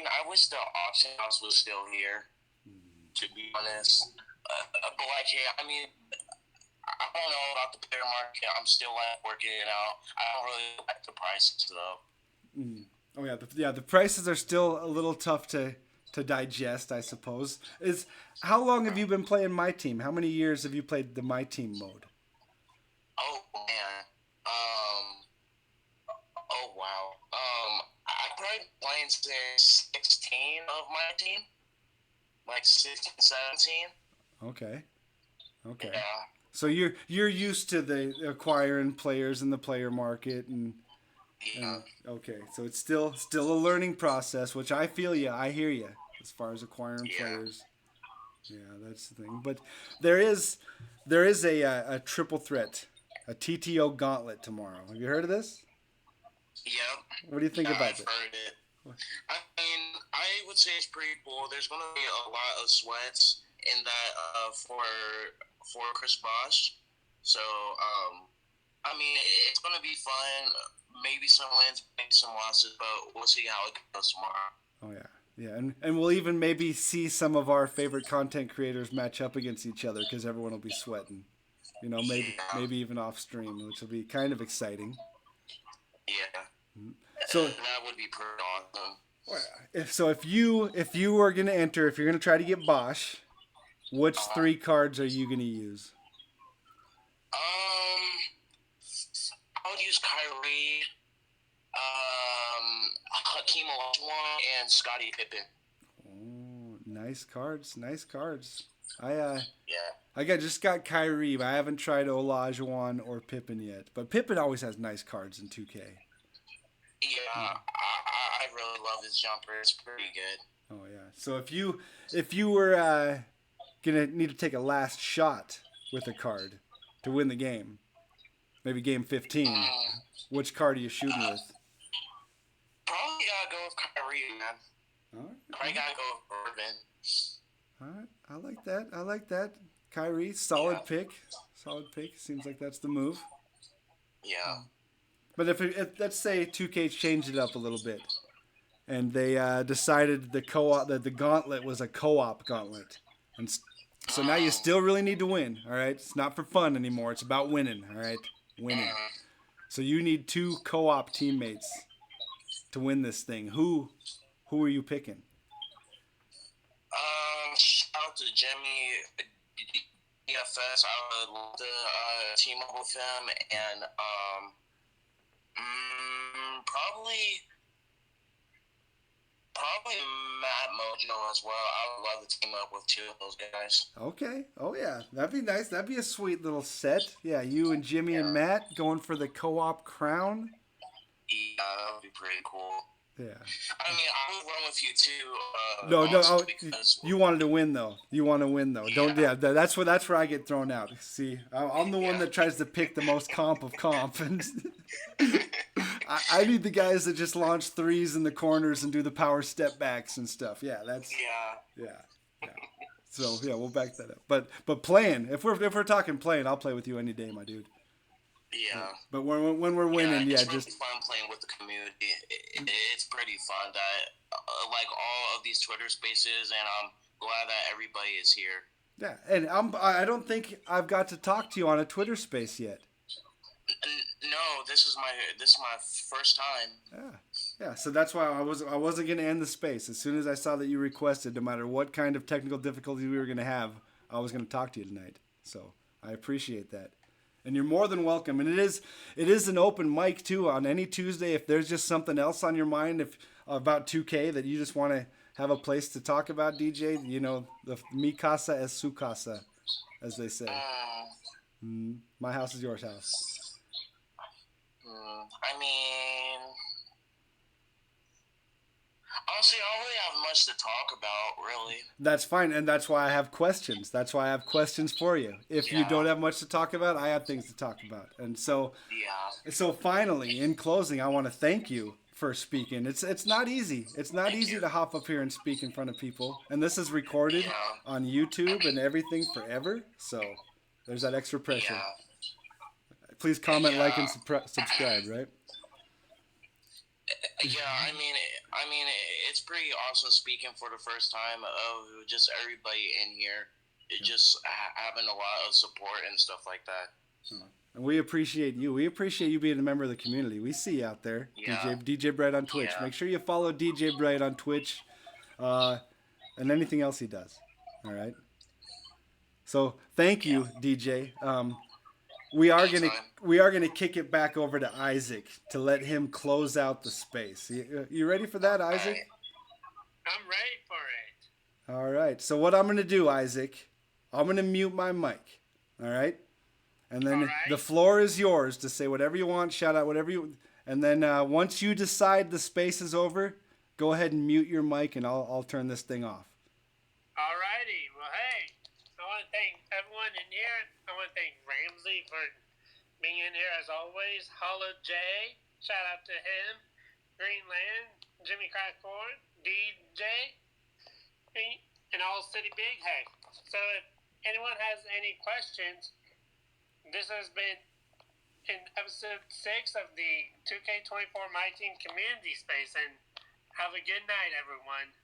I wish the auction house was still here, to be honest. But I don't know about the player market. I'm still working it out. I don't really like the prices though. Oh yeah, the prices are still a little tough to digest, I suppose. How long have you been playing My Team? How many years have you played the My Team mode? Oh man. Oh wow. I probably playing since 16 of My Team, like 16, 17. Okay. Yeah. So you're used to the acquiring players in the player market and okay. So it's still a learning process, which I feel you. I hear you as far as acquiring players. Yeah, that's the thing. But there is a triple threat, a TTO gauntlet tomorrow. Have you heard of this? Yep. What do you think about I've it? heard it. I mean, I would say it's pretty cool. There's going to be a lot of sweats in that for Chris Bosh. So, it's going to be fun. Maybe some wins, maybe some losses, but we'll see how it goes tomorrow. Oh, yeah. And we'll even maybe see some of our favorite content creators match up against each other because everyone will be sweating. Maybe even off stream, which will be kind of exciting. Yeah. So that would be pretty awesome. So if you were going to enter, if you're going to try to get Bosch, which 3 cards are you going to use? I would use Kyrie, Hakeem Olajuwon, and Scottie Pippen. Oh, nice cards. I just got Kyrie, but I haven't tried Olajuwon or Pippen yet. But Pippen always has nice cards in 2K. Yeah, I really love his jumper. It's pretty good. Oh yeah. So if you were gonna need to take a last shot with a card to win the game, maybe game 15, which card are you shooting with? Probably gotta go with Kyrie, man. All right. Probably gotta go with Irvin. All right. I like that. Kyrie, solid pick. Seems like that's the move. Yeah. But if let's say 2K changed it up a little bit, and they decided the co-op that the gauntlet was a co-op gauntlet, and so now you still really need to win. All right, it's not for fun anymore. It's about winning. All right, winning. So you need 2 co-op teammates to win this thing. Who are you picking? Shout out to Jimmy DFS. I would love to team up with him, and probably Matt Mojo as well. I would love to team up with 2 of those guys. Okay. Oh yeah, that'd be nice. That'd be a sweet little set. Yeah, you and Jimmy and Matt going for the co-op crown. Yeah, that would be pretty cool. Yeah. I mean, I would run with you too. No. You wanted to win though. Don't. Yeah. That's where I get thrown out. See, I'm the one that tries to pick the most comp of comp, and I need the guys that just launch threes in the corners and do the power step backs and stuff. Yeah. That's. Yeah. So yeah, we'll back that up. But playing, if we're talking playing, I'll play with you any day, my dude. Yeah. But when we're winning, it's yeah, really just fun playing with the community. It's pretty fun that like all of these Twitter spaces, and I'm glad that everybody is here. Yeah, and I don't think I've got to talk to you on a Twitter space yet. No, this is my first time. Yeah. So that's why I wasn't gonna end the space. As soon as I saw that you requested, no matter what kind of technical difficulties we were gonna have, I was gonna talk to you tonight. So I appreciate that. And you're more than welcome. And it is an open mic too on any Tuesday. If there's just something else on your mind about 2K that you just want to have a place to talk about, DJ, the mi casa es su casa, as they say. My house is your house. I mean, honestly, I don't really have much to talk about, really. That's fine, and that's why I have questions. That's why I have questions for you. If you don't have much to talk about, I have things to talk about. And so, So finally, in closing, I want to thank you for speaking. It's not easy. It's not easy to hop up here and speak in front of people. And this is recorded on YouTube and everything forever. So there's that extra pressure. Please comment, like, and subscribe, right? Yeah, I mean, it's pretty awesome speaking for the first time of just everybody in here. Just having a lot of support and stuff like that. And we appreciate you. We appreciate you being a member of the community. We see you out there, DJ Bright on Twitch. Make sure you follow DJ Bright on Twitch, and anything else he does. All right. So thank you, DJ. We are gonna kick it back over to Isaac to let him close out the space. You ready for that, Isaac? I'm ready for it. All right. So what I'm gonna do, Isaac, I'm gonna mute my mic. All right. And then the floor is yours to say whatever you want, shout out whatever you. And then once you decide the space is over, go ahead and mute your mic, and I'll turn this thing off. Alrighty. Well, hey, I want to thank everyone in here. I want to thank Ramsey for being in here as always. Hollow J, shout out to him. Greenland, Jimmy Crackford, DJ, and All City Big Head. So if anyone has any questions, this has been in episode 6 of the 2K24 MyTeam Community Space, and have a good night, everyone.